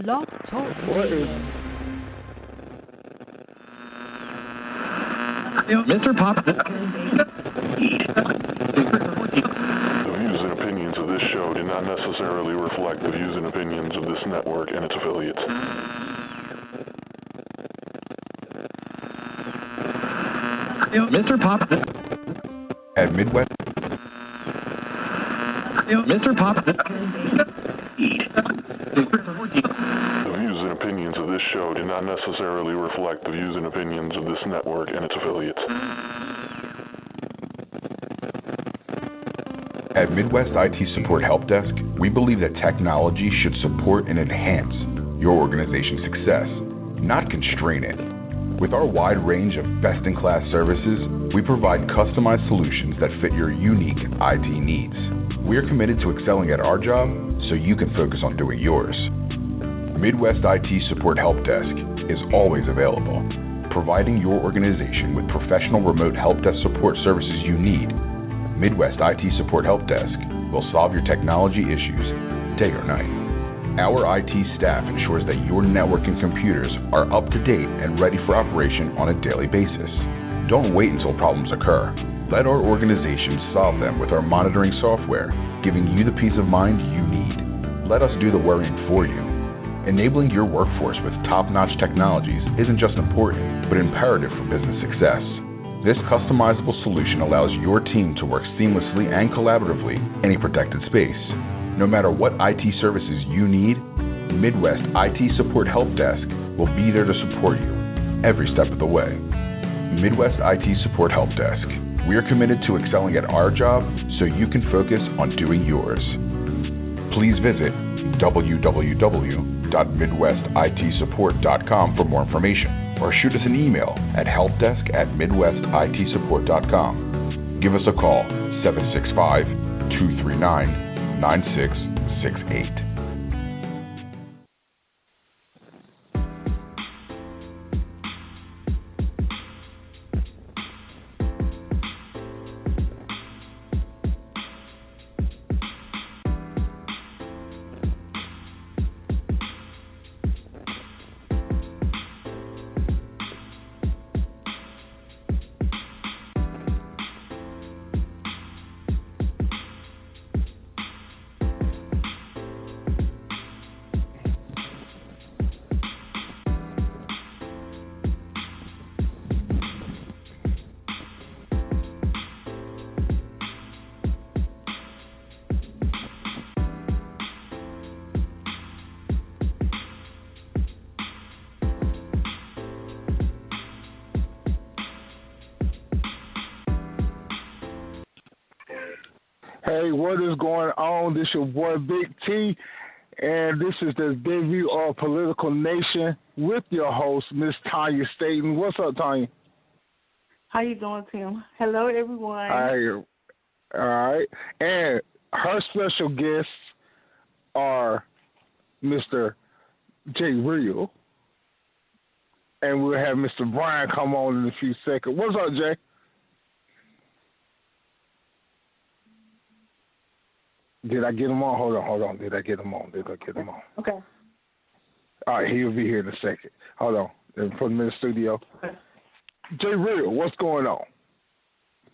Blog Talk What is Radio. Mr. Pop. The views and opinions of this show do not necessarily reflect the views and opinions of this network and its affiliates. Mr. Pop. At Midwest. Mr. Pop. The views and opinions of this show do not necessarily reflect the views and opinions of this network and its affiliates. At Midwest IT Support Help Desk, we believe that technology should support and enhance your organization's success, not constrain it. With our wide range of best-in-class services, we provide customized solutions that fit your unique IT needs. We are committed to excelling at our job so you can focus on doing yours. Midwest IT Support Help Desk is always available, providing your organization with professional remote help desk support services you need. Midwest IT Support Help Desk will solve your technology issues day or night. Our IT staff ensures that your network and computers are up to date and ready for operation on a daily basis. Don't wait until problems occur. Let our organization solve them with our monitoring software, giving you the peace of mind you need. Let us do the worrying for you. Enabling your workforce with top-notch technologies isn't just important, but imperative for business success. This customizable solution allows your team to work seamlessly and collaboratively in any protected space. No matter what IT services you need, Midwest IT Support Help Desk will be there to support you every step of the way. Midwest IT Support Help Desk. We are committed to excelling at our job so you can focus on doing yours. Please visit www.midwestitsupport.com for more information, or shoot us an email at helpdesk@midwestitsupport.com. Give us a call, 765-239-9668. Hey, what is going on? This your boy Big T, and this is the debut of Political Nation with your host, Miss Tanya Staten. What's up, Tanya? How you doing, Tim? Hello, everyone. All right. And her special guests are Mr. Jay Real, and we'll have Mr. Brian come on in a few seconds. What's up, Jay? Did I get him on? Hold on. Did I get him on? Okay. All right, he'll be here in a second. Hold on. Put him in the studio. Okay. Jay Real, what's going on?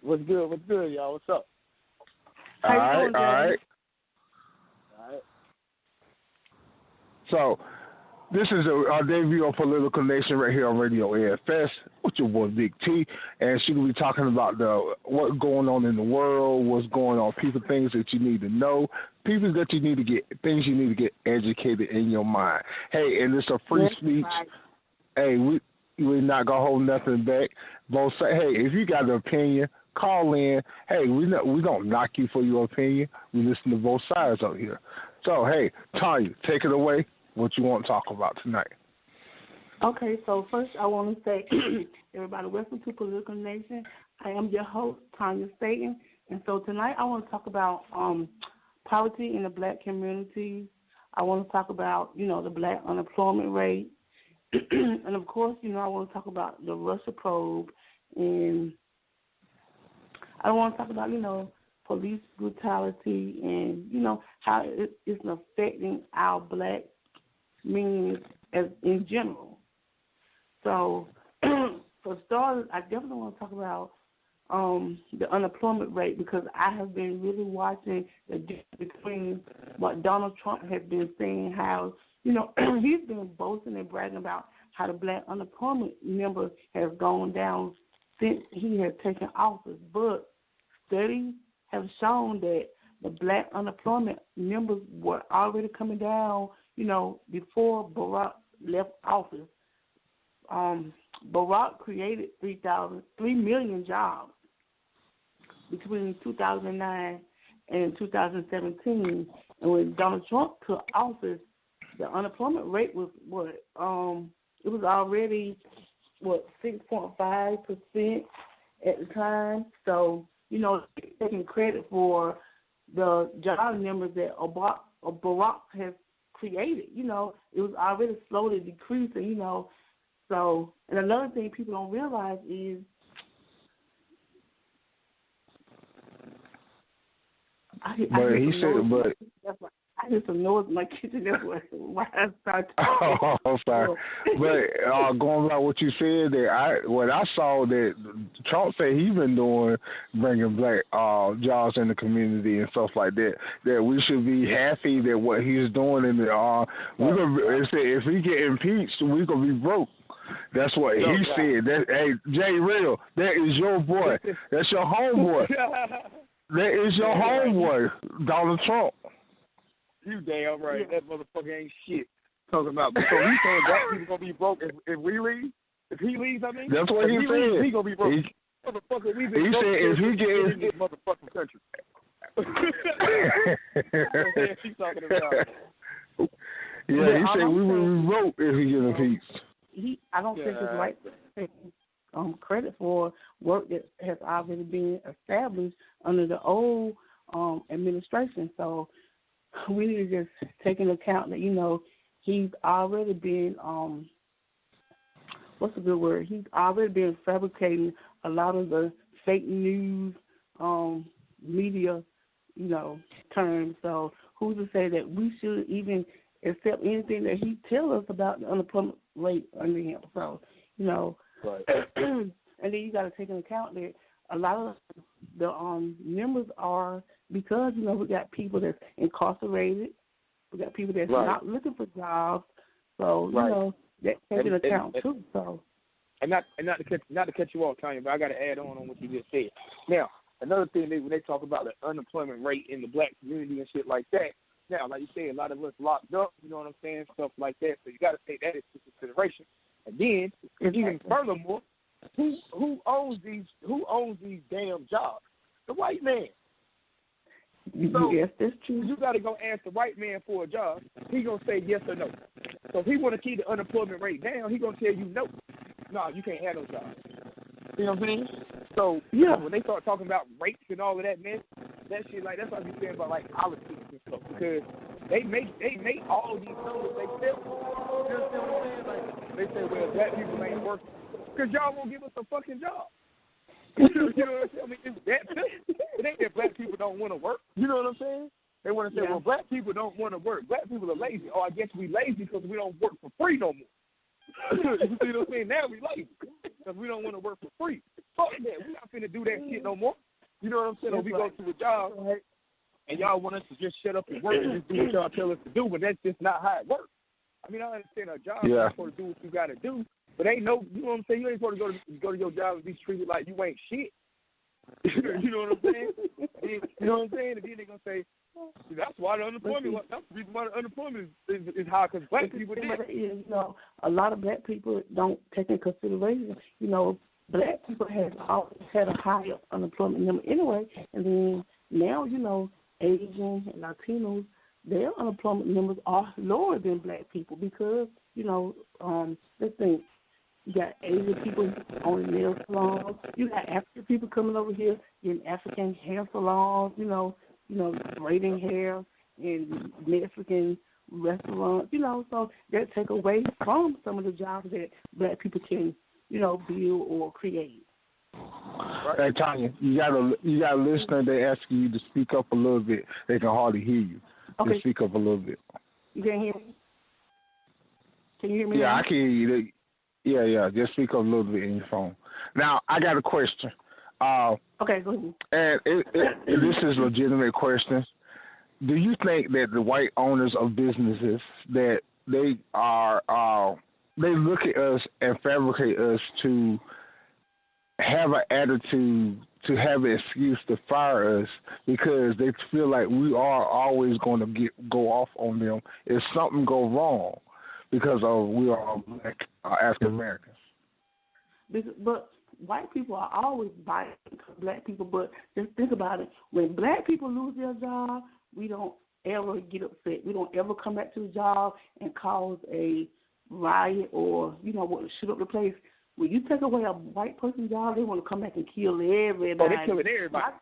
What's good, y'all? What's up? How you doing, Jay? All right. So, this is our debut of Political Nation right here on Radio AFS with your boy Big T, and she will be talking about what's going on in the world, what's going on, things that you need to know, things you need to get educated in your mind. Hey, and it's a free speech. Right. Hey, we're not gonna hold nothing back. Both say, hey, if you got an opinion, call in. Hey, we don't knock you for your opinion. We listen to both sides out here. So, hey, Tanya, take it away. What you want to talk about tonight? Okay, so first I want to say, everybody, welcome to Political Nation. I am your host, Tanya Staten, and so tonight I want to talk about poverty in the black community. I want to talk about, the black unemployment rate, and of course, I want to talk about the Russia probe, and I want to talk about, police brutality and, you know, how it's affecting our black means as in general. So, for starters, I definitely want to talk about the unemployment rate because I have been really watching the difference between what Donald Trump has been saying, how, you know, he's been boasting and bragging about how the black unemployment number has gone down since he has taken office. But studies have shown that the black unemployment numbers were already coming down, you know, before Barack left office. Barack created 3 million jobs between 2009 and 2017. And when Donald Trump took office, the unemployment rate was it was already 6.5% at the time. So, you know, taking credit for the job numbers that Barack has created. You know, it was already slowly decreasing, you know. So, and another thing people don't realize is I hear some noise in my kitchen. That's why I started talking. Oh, sorry. But going by what you said, what I saw that Trump said he's been doing, bringing black jobs in the community and stuff like that. That we should be happy that what he's doing, and if he get impeached, we're gonna be broke. That's what he said. Hey, Jay Real, that is your boy. That's your homeboy. That is your homeboy, Donald Trump. You damn right. That motherfucker ain't shit. Talking about. So he saying black people gonna be broke if we leave? If he leaves, I mean. That's what he said. He gonna be broke. Motherfucker, we been he broke said if he gets in this motherfucking country. That's what he's talking about. Yeah, he said we will be broke if he get impeached. I don't think it's right to take credit for work that has already been established under the old administration. So we need to just take into account that, you know, he's already been what's a good word? He's already been fabricating a lot of the fake news media, you know, terms. So who's to say that we should even accept anything that he tells us about the unemployment rate under him? So, you know, right. And then you got to take into account that a lot of the numbers are because, you know, we got people that's incarcerated, we got people that's not looking for jobs. So, you know, that takes into account too. So, and not to cut you off, Tanya, but I got to add on what you just said. Now, another thing when they talk about the unemployment rate in the black community and shit like that. Now, like you say, a lot of us locked up. You know what I'm saying? Stuff like that. So you got to take that into consideration. And then, even furthermore, who owns these damn jobs? The white man. So yes, that's true. You got to go ask the white man for a job. He gonna say yes or no. So if he want to keep the unemployment rate down, he gonna tell you no. No, you can't have no job. You know what I'm saying? So when they start talking about rates and all of that, man, that shit that's what I'm saying about like politics and stuff, because they make all these numbers themselves. You understand what I'm saying? Like they say, well, black people ain't working because y'all won't give us a fucking job. You know what I'm saying? I mean, it's that simple. It ain't that black people don't want to work. You know what I'm saying? They want to say, well, black people don't want to work. Black people are lazy. Oh, I guess we lazy because we don't work for free no more. You see what I'm saying? Now we lazy because we don't want to work for free. Fuck that. We're not finna do that shit no more. You know what I'm saying? Or we go to a job and y'all want us to just shut up and work and just do what y'all tell us to do, but that's just not how it works. I mean, I understand a job is supposed to do what you got to do, but ain't no, you know what I'm saying? You ain't supposed to go to your job and be treated like you ain't shit. You know what I'm saying? You know what I'm saying? And then they're going to say, that's why the unemployment, that's the reason why the unemployment is high, because black people did. You know, a lot of black people don't take into consideration, you know, black people have always had a higher unemployment number anyway, and then now, you know, Asians and Latinos, their unemployment numbers are lower than black people because, you know, let's think, you got Asian people owning nail salons, you got African people coming over here in African hair salons, you know, braiding hair in Mexican restaurants, you know, so that take away from some of the jobs that black people can, you know, build or create. Hey Tanya, you got a listener. They asking you to speak up a little bit. They can hardly hear you. Okay. Just speak up a little bit. You can't hear me? Can you hear me? Yeah, now? I can hear you. Yeah. Just speak up a little bit in your phone. Now, I got a question. Okay, go ahead. And this is a legitimate question. Do you think that the white owners of businesses that they look at us and fabricate us to have an attitude, to have an excuse to fire us because they feel like we are always going to go off on them if something go wrong because we are black African Americans? But white people are always biased to black people. But just think about it: when black people lose their job, we don't ever get upset. We don't ever come back to the job and cause a riot or shoot up the place. When you take away a white person's job, they want to come back and kill everybody. Oh, they're killing everybody.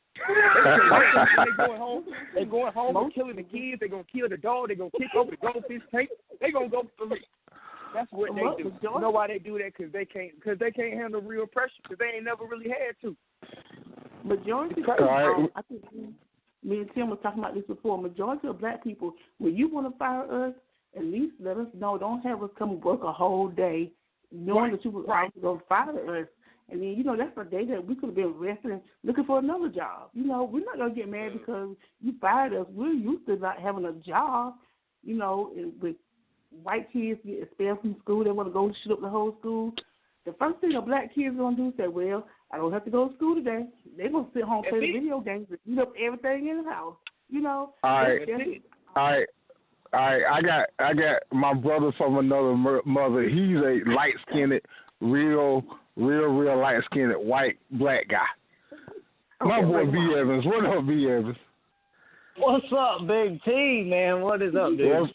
They're going home and killing the kids. They're going to kill the dog. They're going to kick over the goldfish tank. They're going to go for real. That's what they do. You know why they do that? Because they can't handle real pressure because they ain't never really had to. Majority of people, I think me and Tim was talking about this before, majority of black people, when you want to fire us, at least let us know. Don't have us come work a whole day knowing that you were going to fire us. And then, that's a day that we could have been resting, looking for another job. We're not going to get mad because you fired us. We're used to not having a job, with white kids get expelled from school. They want to go shoot up the whole school. The first thing a black kid's going to do is say, well, I don't have to go to school today. They're going to sit home and play the video games and eat up everything in the house. All right. I got my brother from another mother. He's a light-skinned, real light-skinned white black guy. My boy B. Evans. What up, B. Evans? What's up, Big T, man? What is up, dude?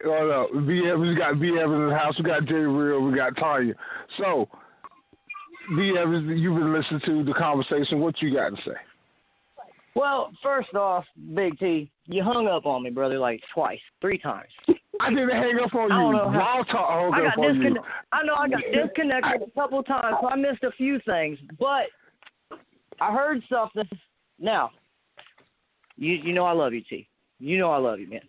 What up? B. Evans. We got B. Evans in the house. We got Jay Real. We got Tanya. So, B. Evans, you've been listening to the conversation. What you got to say? Well, first off, Big T, you hung up on me, brother, like twice, 3 times. I didn't hang up on you. I know I got disconnected a couple times, so I missed a few things. But I heard something. Now, you know I love you, T. You know I love you, man.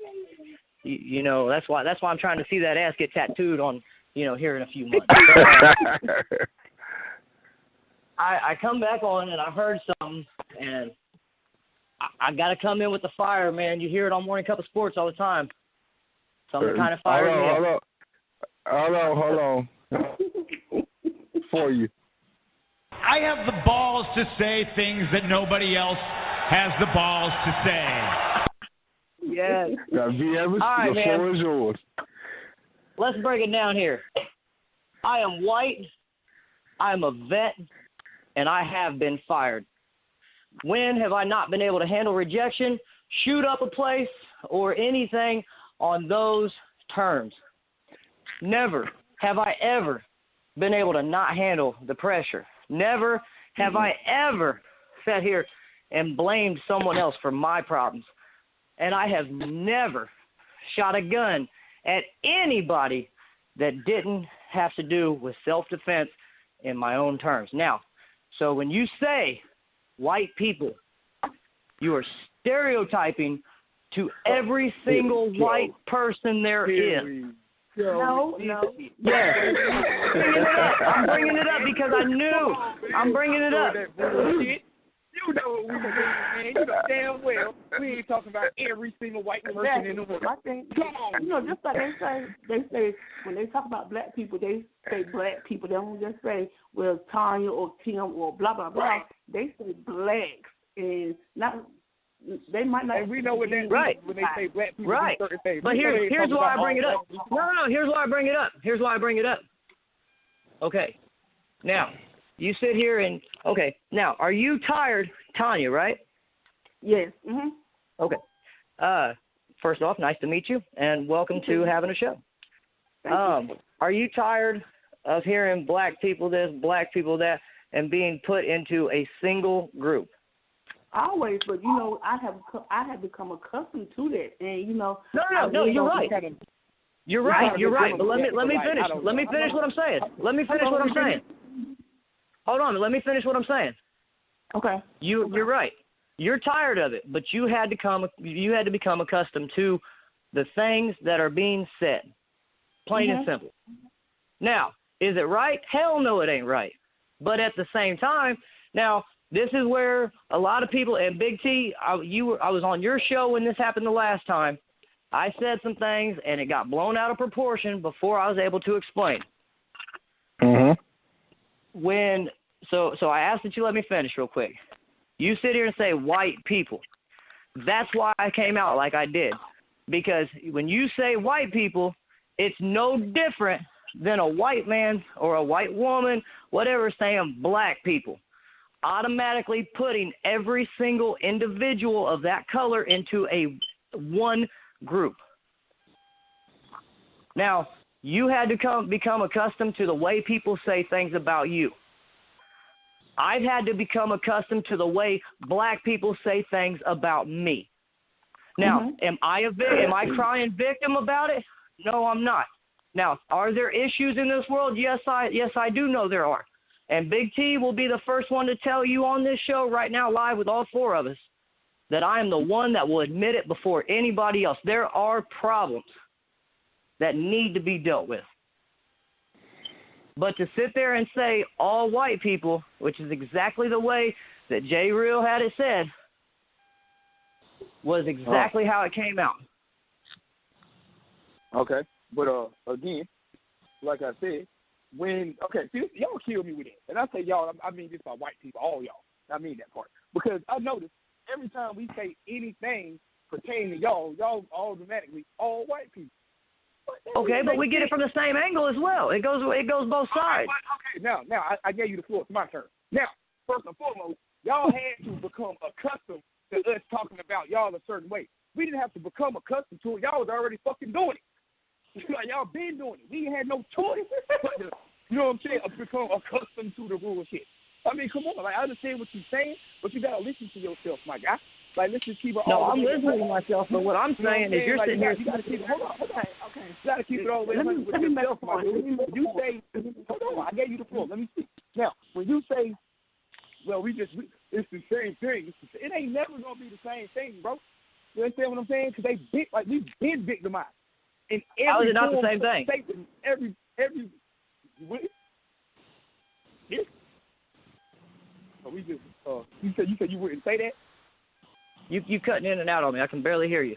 You know that's why I'm trying to see that ass get tattooed on, here in a few months. I come back on and I heard something, and I got to come in with the fire, man. You hear it on Morning Cup of Sports all the time. Something kind of fires me up. Hold on. For you. I have the balls to say things that nobody else has the balls to say. Yes. Now, B. Evans, all right, the floor is yours. Let's break it down here. I am white, I'm a vet, and I have been fired. When have I not been able to handle rejection, shoot up a place, or anything on those terms? Never have I ever been able to not handle the pressure. Never have I ever sat here and blamed someone else for my problems. And I have never shot a gun at anybody that didn't have to do with self-defense in my own terms. Now, so when you say white people, you are stereotyping to every single white person there is. No. Yes. I'm bringing it up because I knew. I'm bringing it up. You know what we doing, man. You know damn well we ain't talking about every single white person in the world. I think, just like they say when they talk about black people, they say black people. They don't just say, well, Tanya or Tim or blah, blah, blah. Right. They say blacks and not. They might not. And we know what that means when they say black people. Right. But here's why I bring it up. No. Here's why I bring it up. Okay. Now, you sit here and, okay, now, are you tired, Tanya, right? Yes. Mm-hmm. Okay. First off, nice to meet you, and welcome to having a show. Are you tired of hearing black people this, black people that, and being put into a single group? Always, but, I have become accustomed to that, and, No, you're right. You're right, but let me finish what I'm saying. hold on. Let me finish what I'm saying. Okay. You're right. You're tired of it, but you had to become accustomed to the things that are being said, plain and simple. Now, is it right? Hell no, it ain't right. But at the same time, now this is where a lot of people, and Big T, I was on your show when this happened the last time. I said some things, and it got blown out of proportion before I was able to explain. So I asked that you let me finish real quick. You sit here and say white people. That's why I came out like I did. Because when you say white people, it's no different than a white man or a white woman, whatever, saying black people. Automatically putting every single individual of that color into a one group. Now, you had to become accustomed to the way people say things about you. I've had to become accustomed to the way black people say things about me. Now, am I crying victim about it? No, I'm not. Now, are there issues in this world? Yes, I do know there are. And Big T will be the first one to tell you on this show right now, live with all four of us, that I am the one that will admit it before anybody else. There are problems that need to be dealt with. But to sit there and say all white people, which is exactly the way that Jay Real had it said, was exactly how it came out. Okay, but again, like I said, see, y'all kill me with it, and I say y'all, I mean this by white people, all y'all. I mean that part because I notice every time we say anything pertaining to y'all automatically all white people. Okay, but we get it from the same angle as well. It goes both sides. Okay, now I gave you the floor. It's my turn. Now, first and foremost, y'all had to become accustomed to us talking about y'all a certain way. We didn't have to become accustomed to it. Y'all was already fucking doing it. Y'all been doing it. We had no choice but to, you know what I'm saying, become accustomed to the rule shit. I mean, come on. Like, I understand what you're saying, but you got to listen to yourself, my guy. Like, let's just keep it all. No, I'm listening to myself, but what I'm saying is you're sitting here. You got to keep it. Hold on. Okay. You got to keep it all the way with yourself, my dude. You say, hold on, I gave you the floor. Let me speak. Now, when you say, well, it's the same thing. It ain't never going to be the same thing, bro. You understand what I'm saying? Because we've been victimized. In every How is it not the same thing? Every yeah. So we just you said you wouldn't say that? You cutting in and out on me. I can barely hear you.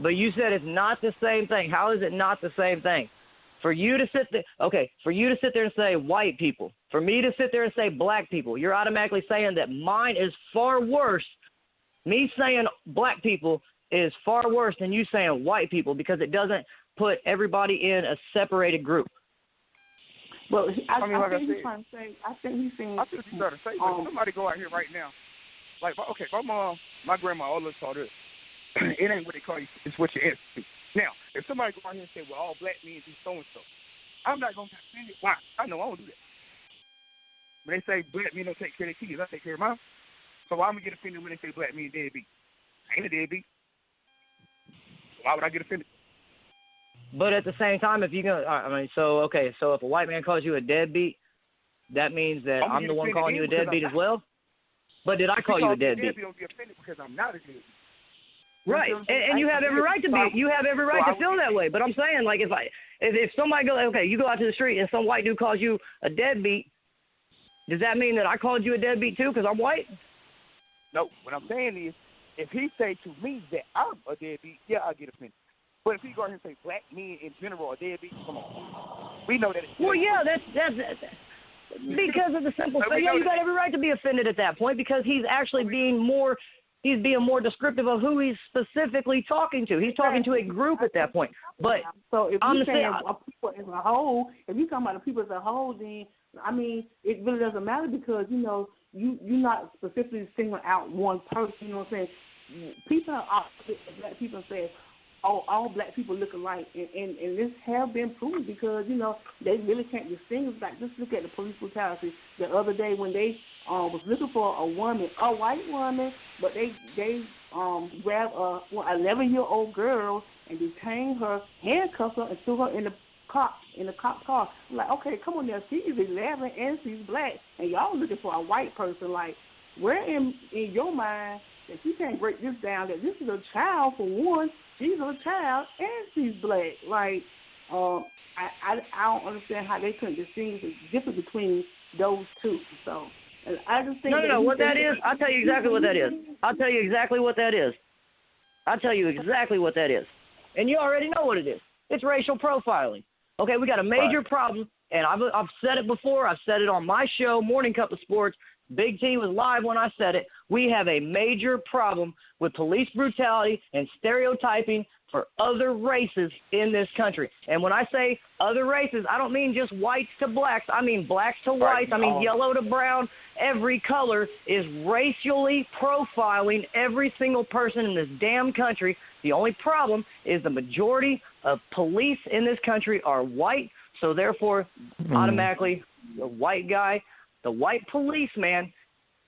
But you said it's not the same thing. How is it not the same thing? For you to sit there and say white people, for me to sit there and say black people, you're automatically saying that mine is far worse. Me saying black people is far worse than you saying white people because it doesn't put everybody in a separated group. Well, I think he's trying to say. I think he's saying. I think he's trying to say. Somebody go out here right now. Like, okay, my mom, my grandma always taught us. It ain't what they call you. It's what you answer to. Now, if somebody go out here and say, well, all black men do so and so, I'm not gonna get offended. Why? I know I don't do that. When they say black men don't take care of their kids, I take care of mine. So why am I get offended when they say black men deadbeat? I ain't a deadbeat. Why would I get offended? But at the same time, if so if a white man calls you a deadbeat, that means that I'm the one calling you a deadbeat as well? But did I call you a deadbeat? Don't be offended because I'm not a deadbeat. Right, and you have every right to be. You have every right to feel that way. But I'm saying, like, if somebody you go out to the street and some white dude calls you a deadbeat, does that mean that I called you a deadbeat too because I'm white? No, what I'm saying is, if he say to me that I'm a deadbeat, yeah, I get offended. But if he go ahead and say black men in general are deadbeats, come on. We know that. Well, yeah, that's because of the simple thing. Yeah, you got every right to be offended at that point because he's actually being more descriptive of who he's specifically talking to. He's talking to a group at that point. But so if you're saying people as a whole, if you're talking about the people as a whole, then I mean it really doesn't matter because you're not specifically singling out one person. You know what I'm saying? People are black people say, all black people look alike, and this have been proven because they really can't distinguish. Like just look at the police brutality the other day when they was looking for a white woman, but they grabbed a 11-year-old girl and detained her, handcuffed her, and threw her in the cop in the cop car. I'm like, okay, come on now, she's 11 and she's black, and y'all looking for a white person. Like, where in your mind that you can't break this down, that this is a child for one, she's a child and she's black. Like, I don't understand how they couldn't distinguish the difference between those two. So, and I just think no. What that is, I'll tell you exactly what that is. I'll tell you exactly what that is. And you already know what it is. It's racial profiling. Okay, we got a major problem, and I've said it before. I've said it on my show, Morning Cup of Sports. Big T was live when I said it. We have a major problem with police brutality and stereotyping for other races in this country. And when I say other races, I don't mean just whites to blacks. I mean blacks to whites. I mean yellow to brown. Every color is racially profiling every single person in this damn country. The only problem is the majority of police in this country are white, so therefore automatically the white guy, the white policeman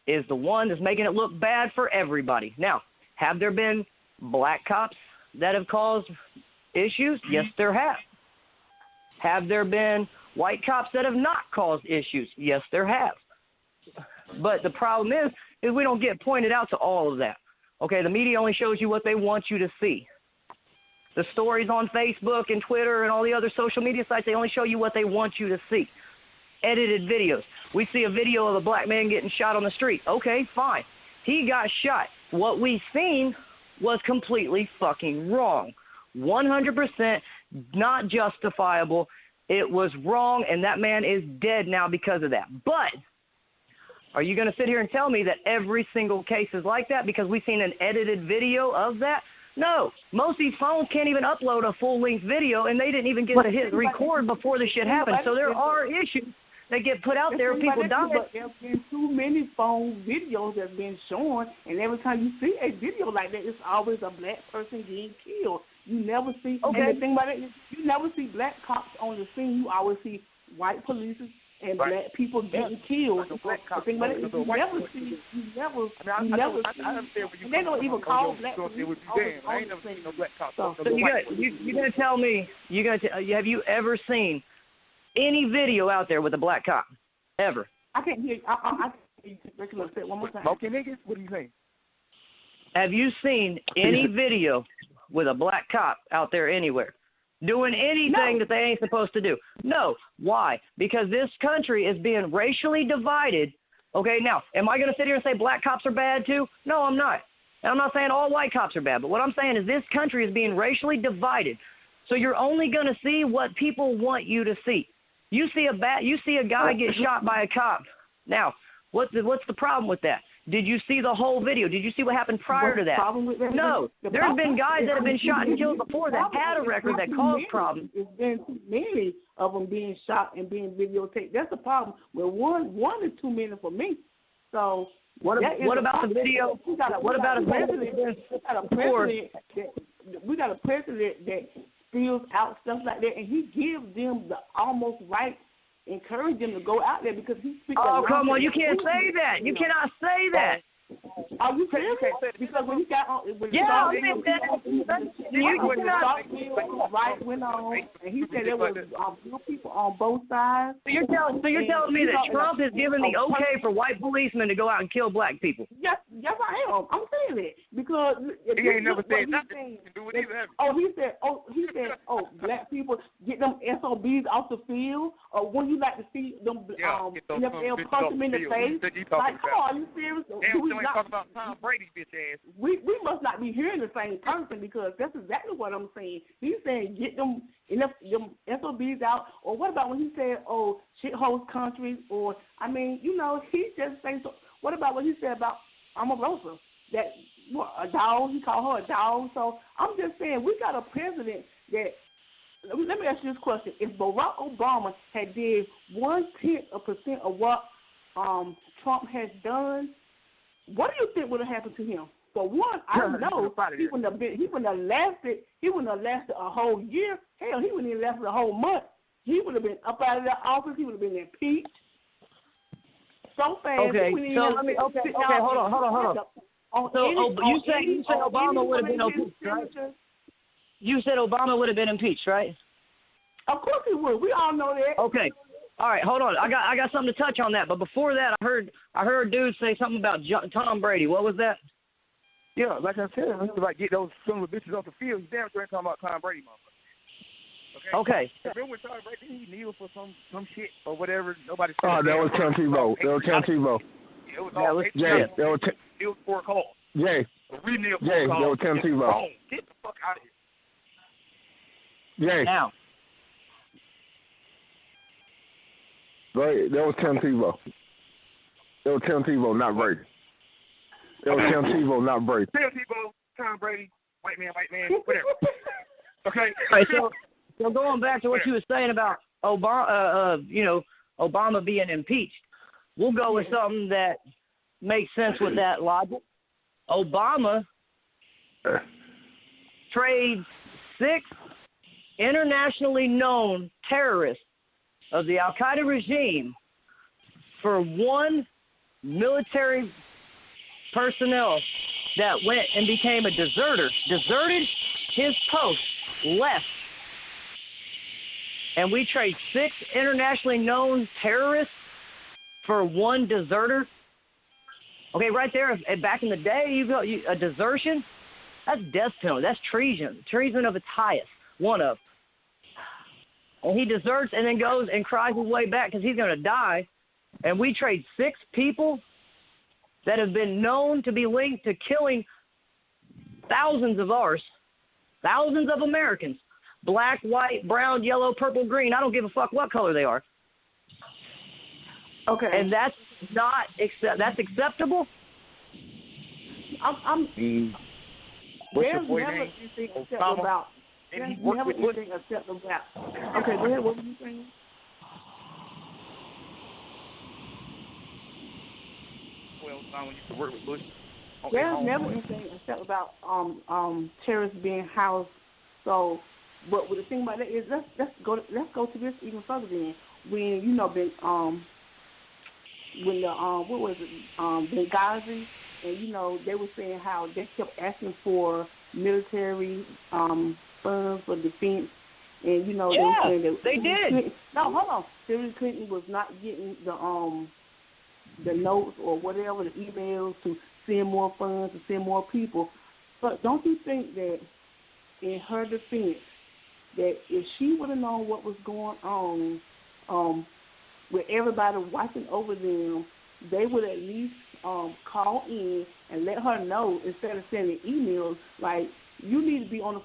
is the one that's making it look bad for everybody. Now, have there been black cops that have caused issues? Yes, there have. Have there been white cops that have not caused issues? Yes, there have. But the problem is we don't get pointed out to all of that. Okay, the media only shows you what they want you to see. The stories on Facebook and Twitter and all the other social media sites, they only show you what they want you to see. Edited videos. We see a video of a black man getting shot on the street. Okay, fine. He got shot. What we seen was completely fucking wrong. 100% not justifiable. It was wrong, and that man is dead now because of that. But are you going to sit here and tell me that every single case is like that because we've seen an edited video of that? No. Most of these phones can't even upload a full-length video, and they didn't even get to hit record before the shit happened. So there are issues that get put out there. People die. But there's been too many phone videos that's been shown, and every time you see a video like that, it's always a black person getting killed. You never see. Okay. And the thing about it is, you never see black cops on the scene. You always see white police and black people getting killed. The thing about it is, you never see. They don't even call black police. I ain't never seen no black cops. So you're gonna tell me? Have you ever seen any video out there with a black cop? Ever? I can't hear you. I can't hear you. Say it one more time. Smoking niggas? What are you saying? Have you seen any video with a black cop out there anywhere doing anything that they ain't supposed to do? No. Why? Because this country is being racially divided. Okay, now, am I going to sit here and say black cops are bad too? No, I'm not. And I'm not saying all white cops are bad, but what I'm saying is this country is being racially divided. So you're only going to see what people want you to see. You see a guy get shot by a cop. Now, what's the problem with that? Did you see the whole video? Did you see what happened prior to that? No. There's been guys that have been shot and killed before that had a record that caused problems. There's been too many of them being shot and being videotaped. That's the problem. Well, one is too many for me. So what about the video? What about a president? We got a president that spills out stuff like that, and he gives them the almost right. Encourage them to go out there because he speaks. Oh, come on! You can't say that. You cannot say that. Are you serious? Because when he got on, when right went on, and he said there was real people on both sides. So you're telling me that Trump has given the okay for white policemen to go out and kill black people? Yes, I am. I'm saying it because he ain't never said nothing to do with either. He said, black people get them SOBs off the field, or when you like to see them NFL punch them in the face. Like, come on, are you serious? Talk about Tom Brady, bitch ass. We must not be hearing the same person because that's exactly what I'm saying. He's saying get them SOBs out, or what about when he said, shitholes countries, or he just saying so. What about what he said about Omarosa? That a dog, he called her a dog. So I'm just saying we got a president that. Let me ask you this question: if Barack Obama had did 0.1% of what Trump has done, what do you think would have happened to him? For one, I know he wouldn't have lasted a whole year. Hell, he wouldn't even lasted a whole month. He would have been up out of the office. He would have been impeached so fast. Okay, hold on. You said Obama would have been impeached, right? You said Obama would have been impeached, right? Of course he would. We all know that. Okay. All right, hold on. I got something to touch on that, but before that, I heard dude say something about Tom Brady. What was that? Yeah, like I said, it's like get those son of a bitches off the field. He's damn sure ain't talking about Tom Brady, motherfucker. Okay. Remember when Tom Brady he kneeled for some shit or whatever? Nobody. Oh, that was Tim Tebow. That was Tim Tebow. It was all Jay. That was kneel for a call. Jay. We kneel for Jay. a call. That was Tim Tebow. Get the fuck out of here. Jay. Now. Right, that was Tim Tebow. That was Tim Tebow, not Brady. That was Tim Tebow, not Brady. Tim Tebow, Tom Brady, white man, whatever. Okay. All right, so going back to what you were saying about Obama, Obama being impeached, we'll go with something that makes sense with that logic. Obama trades 6 internationally known terrorists of the Al-Qaeda regime for 1 military personnel that went and became a deserted his post, left. And we trade 6 internationally known terrorists for 1 deserter. Okay, right there, back in the day, a desertion, that's death penalty. That's treason of its highest, one of. And he deserts and then goes and cries his way back because he's going to die. And we trade 6 people that have been known to be linked to killing thousands of Americans. Black, white, brown, yellow, purple, green. I don't give a fuck what color they are. Okay. And that's not that's acceptable? There's never anything acceptable about. There's never anything acceptable about. Okay, go ahead. What were you saying? Well, when you used to work with Bush. There's never anything acceptable about terrorists being housed. So, but the thing about that is let's go to this even further. Then when what was it Benghazi, and they were saying how they kept asking for military funds for defense, and they were saying that they did. No, hold on. Hillary Clinton was not getting the notes or whatever, the emails to send more funds, to send more people. But don't you think that in her defense, that if she would have known what was going on with everybody watching over them, they would at least call in and let her know instead of sending emails like, you need to be on the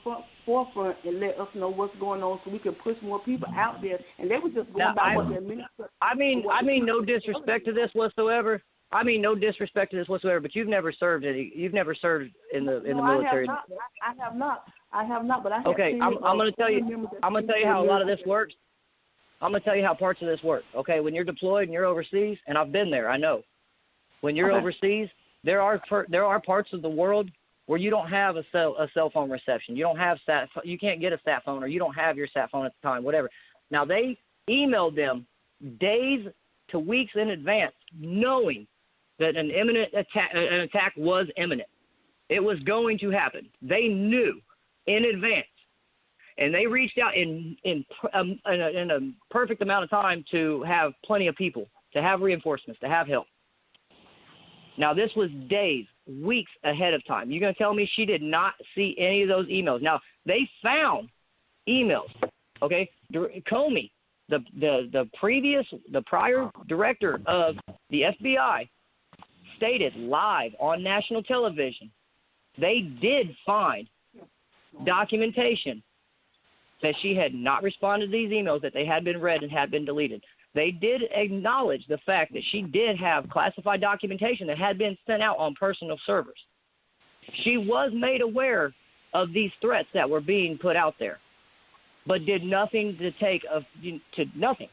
forefront and let us know what's going on so we can push more people out there. And they were just going by what their minister. I mean, no disrespect to this whatsoever. But you've never served You've never served in the military. I have not. But I have. Okay, I'm going to tell you. I'm going to tell you how a lot of this works. I'm going to tell you how parts of this work. Okay, when you're deployed and you're overseas, and I've been there, I know. When you're overseas, there are parts of the world where you don't have a cell phone reception. You don't have you can't get a sat phone, or you don't have your sat phone at the time, whatever. Now, they emailed them days to weeks in advance, knowing that an attack was imminent. It was going to happen. They knew in advance, and they reached out in a perfect amount of time to have plenty of people, to have reinforcements, to have help. Now, this was days, weeks ahead of time. You're going to tell me she did not see any of those emails? Now, they found emails, okay? Comey, the prior director of the FBI, stated live on national television, they did find documentation that she had not responded to these emails, that they had been read and had been deleted. They did acknowledge the fact that she did have classified documentation that had been sent out on personal servers. She was made aware of these threats that were being put out there, but did nothing to nothing.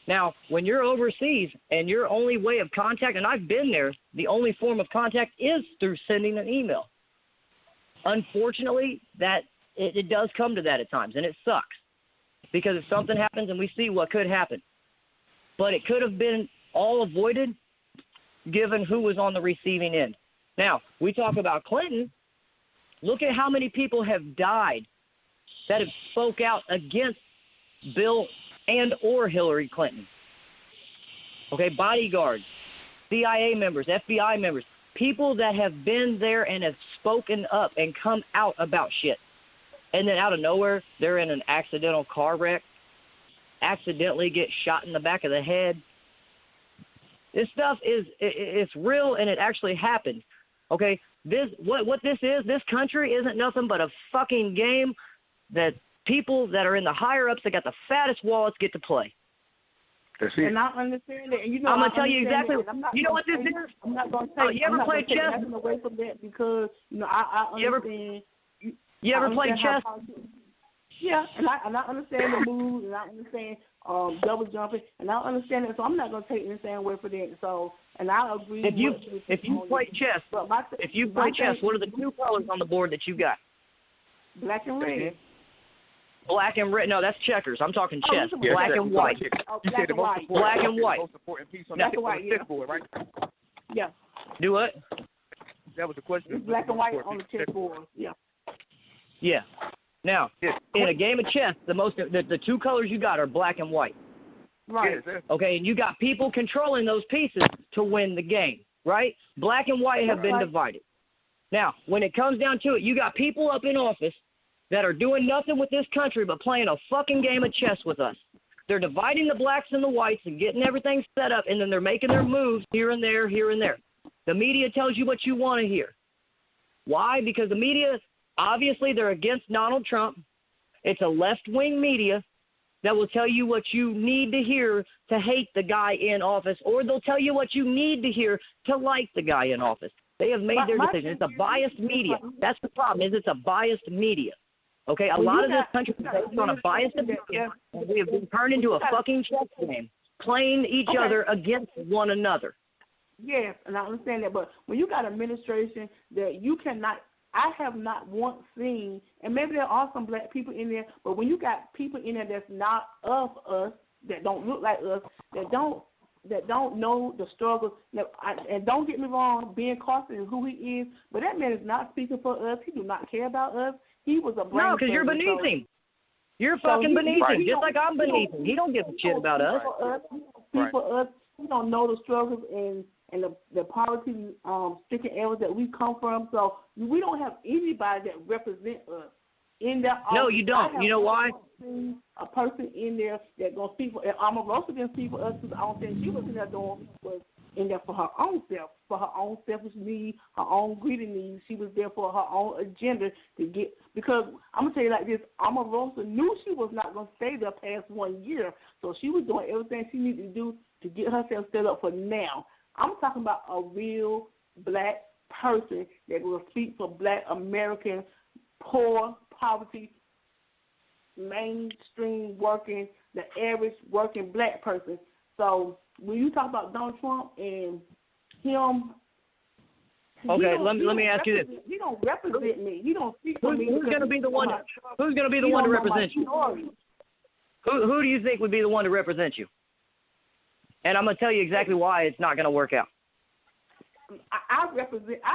Now, when you're overseas and your only way of contact, and I've been there, the only form of contact is through sending an email. Unfortunately, that it does come to that at times, and it sucks because if something happens and we see what could happen, but it could have been all avoided given who was on the receiving end. Now, we talk about Clinton. Look at how many people have died that have spoke out against Bill and or Hillary Clinton. Okay, bodyguards, CIA members, FBI members, people that have been there and have spoken up and come out about shit. And then out of nowhere, they're in an accidental car wreck, accidentally get shot in the back of the head. This stuff it's real, and it actually happened. Okay, what this is, this country isn't nothing but a fucking game that people that are in the higher ups that got the fattest wallets get to play. That's it. And I understand it. And you know, I'm gonna tell you exactly. You know what this is? I'm not gonna take. You ever played chess? Nothing away from that because you know I understand. You ever played chess? Yeah, and I understand the moves, and I understand double jumping, and I understand it. So I'm not gonna take anything away from that. So, and I agree. If you play chess, what are the two colors on the board that you got? Black and red. Black and red. No, that's checkers. I'm talking chess. Yeah, black and white. You said the most important, black and white. Most important piece on Black the and white, yeah. chessboard, right? Yeah. Do what? That was the question. It's black and white on the chessboard. Yeah. Yeah. Now, in a game of chess, the two colors you got are black and white. Right. Okay, and you got people controlling those pieces to win the game, right? Black and white have been divided. Now, when it comes down to it, you got people up in office that are doing nothing with this country but playing a fucking game of chess with us. They're dividing the blacks and the whites and getting everything set up, and then they're making their moves here and there, here and there. The media tells you what you want to hear. Why? Because the media, obviously, they're against Donald Trump. It's a left-wing media that will tell you what you need to hear to hate the guy in office, or they'll tell you what you need to hear to like the guy in office. They have made their decision. It's a biased media. That's the problem, is it's a biased media. Okay, a lot of this country is based on a biased media, and we have been turned into a fucking chess game, playing each other against one another. Yes, and I understand that, but when you got administration that you cannot, I have not once seen, and maybe there are some black people in there, but when you got people in there that's not of us, that don't look like us, that don't know the struggles, and don't get me wrong, Ben Carson is who he is, but that man is not speaking for us. He do not care about us. He was a brain. No, because you're beneath him. You're fucking beneath him, just like I'm beneath him. He don't give a shit about us. For us, he don't know the struggles and the poverty stricken areas that we come from. So we don't have anybody that represents us in that office. No, you don't. You know why? A person in there that gonna speak for. Omarosa didn't speak for us because I don't think she was in there doing was in there for her own self, for her own selfish needs, her own greedy needs. She was there for her own agenda to get. Because I'm gonna tell you like this, Omarosa knew she was not gonna stay there past 1 year, so she was doing everything she needed to do to get herself set up for now. I'm talking about a real black person that will speak for black American, poor, poverty, mainstream working, the average working black person. So when you talk about Donald Trump and him, okay, let me ask you this: he don't represent me. He don't speak for me. Who's going to be the one? Who's going to be the one to represent you? Who do you think would be the one to represent you? And I'm going to tell you exactly why it's not going to work out. I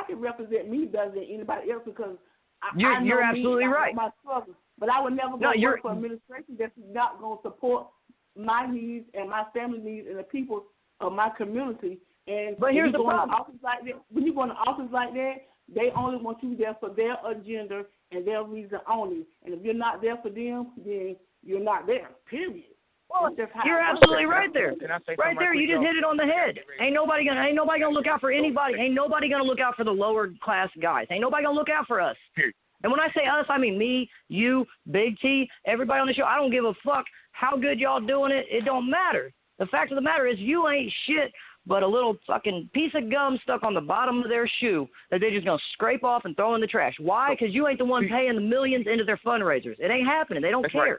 can represent me better than anybody else because you're absolutely right. My struggles, but I would never go work for an administration that's not going to support my needs and my family needs and the people of my community. And but here's the problem: when you go in an office like that, they only want you there for their agenda and their reason only. And if you're not there for them, then you're not there. Period. Well, you're absolutely right there. Right there, you just hit it on the head. Ain't nobody gonna look out for anybody. Ain't nobody gonna look out for the lower class guys. Ain't nobody gonna look out for us. And when I say us, I mean me, you, Big T, everybody on the show. I don't give a fuck how good y'all doing it. It don't matter. The fact of the matter is you ain't shit but a little fucking piece of gum stuck on the bottom of their shoe that they're just going to scrape off and throw in the trash. Why? Because you ain't the one paying the millions into their fundraisers. It ain't happening. They don't care. Right.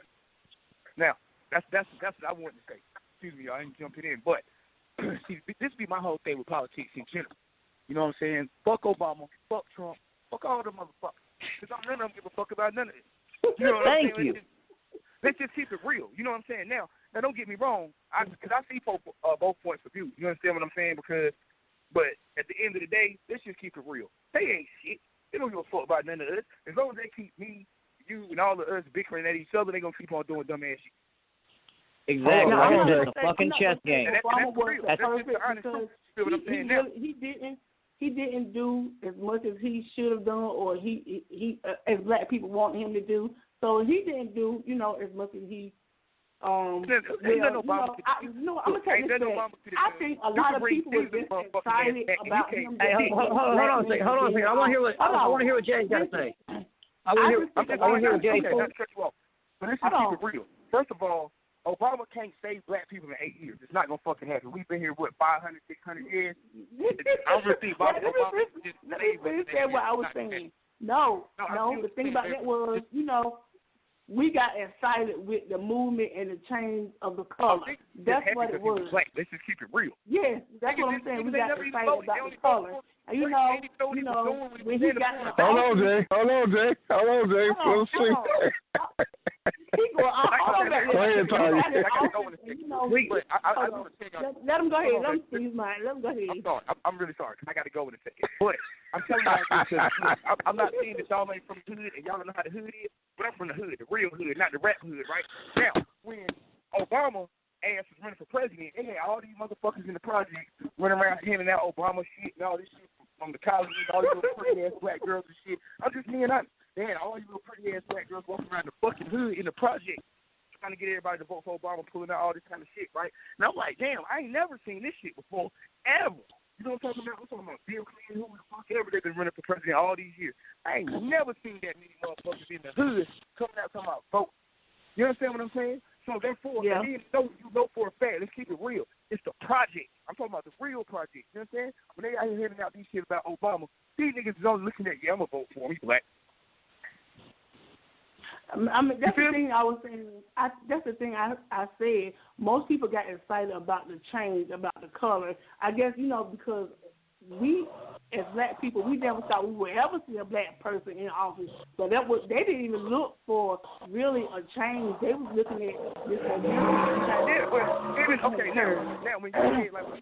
Now, that's what I wanted to say. Excuse me, I ain't jumping in. But see, this be my whole thing with politics in general. You know what I'm saying? Fuck Obama, fuck Trump, fuck all the motherfuckers. Because none of them give a fuck about none of this. You know what Thank I'm saying? you. Let's just keep it real. You know what I'm saying? Now don't get me wrong. Because I see both points of view. You understand what I'm saying? But at the end of the day, let's just keep it real. They ain't shit. They don't give a fuck about none of us. As long as they keep me, you, and all of us bickering at each other, they going to keep on doing dumb ass shit. Exactly. Hold on, It's a fucking chess game. Obama was That's perfect just honest because truth. What I'm saying now. he didn't do as much as he should have done, or he as black people want him to do. So he didn't do, as much as he. I'm gonna tell you this. I think a lot of people were just excited about him. Hey, hold on a second. I want to hear what Jay's got to say. I want to hear what Jay says. Not to cut you off, but let's just keep it real. First of all, Obama can't save black people in 8 years. It's not gonna fucking happen. We've been here 500, 600 years. I don't really think Obama just saved us. That's what I was saying. No. The thing about that was, we got excited with the movement and the change of the color. That's what it was. Let's just keep it real. Yes, that's what I'm saying. We got excited about the color. And when he got Hold on, Jay. Let's see. Go ahead, Tanya. Let him go ahead. Let him see his mind. Let him go ahead. I'm sorry. I'm really sorry because I got to go in a second. But I'm telling you, I'm not saying that y'all ain't from the hood and y'all don't know how the hood is, but I'm from the hood, the real hood, not the rap hood, right? Now, when Obama ass was running for president, they had all these motherfuckers in the project running around handing out Obama shit and all this shit from the colleges, all these little pretty ass black girls and shit. I'm just being honest. They had all these little pretty ass black girls walking around the fucking hood in the project trying to get everybody to vote for Obama, pulling out all this kind of shit, right? And I'm like, damn, I ain't never seen this shit before, ever. You know what I'm talking about? I'm talking about Bill Clinton, who the fuck ever they've been running for president all these years. I ain't never seen that many motherfuckers in the hood coming out talking about vote. You understand what I'm saying? So therefore, you know for a fact, let's keep it real. It's the project. I'm talking about the real project. You know what I'm saying? When they out here handing out these shit about Obama, these niggas is only looking at, I'm going to vote for him. He's black. I mean, that's the thing I was saying. That's the thing I said. Most people got excited about the change, about the color. I guess, because we, as black people, we never thought we would ever see a black person in office. So they didn't even look for really a change. They was looking at this. Yeah, but even now when you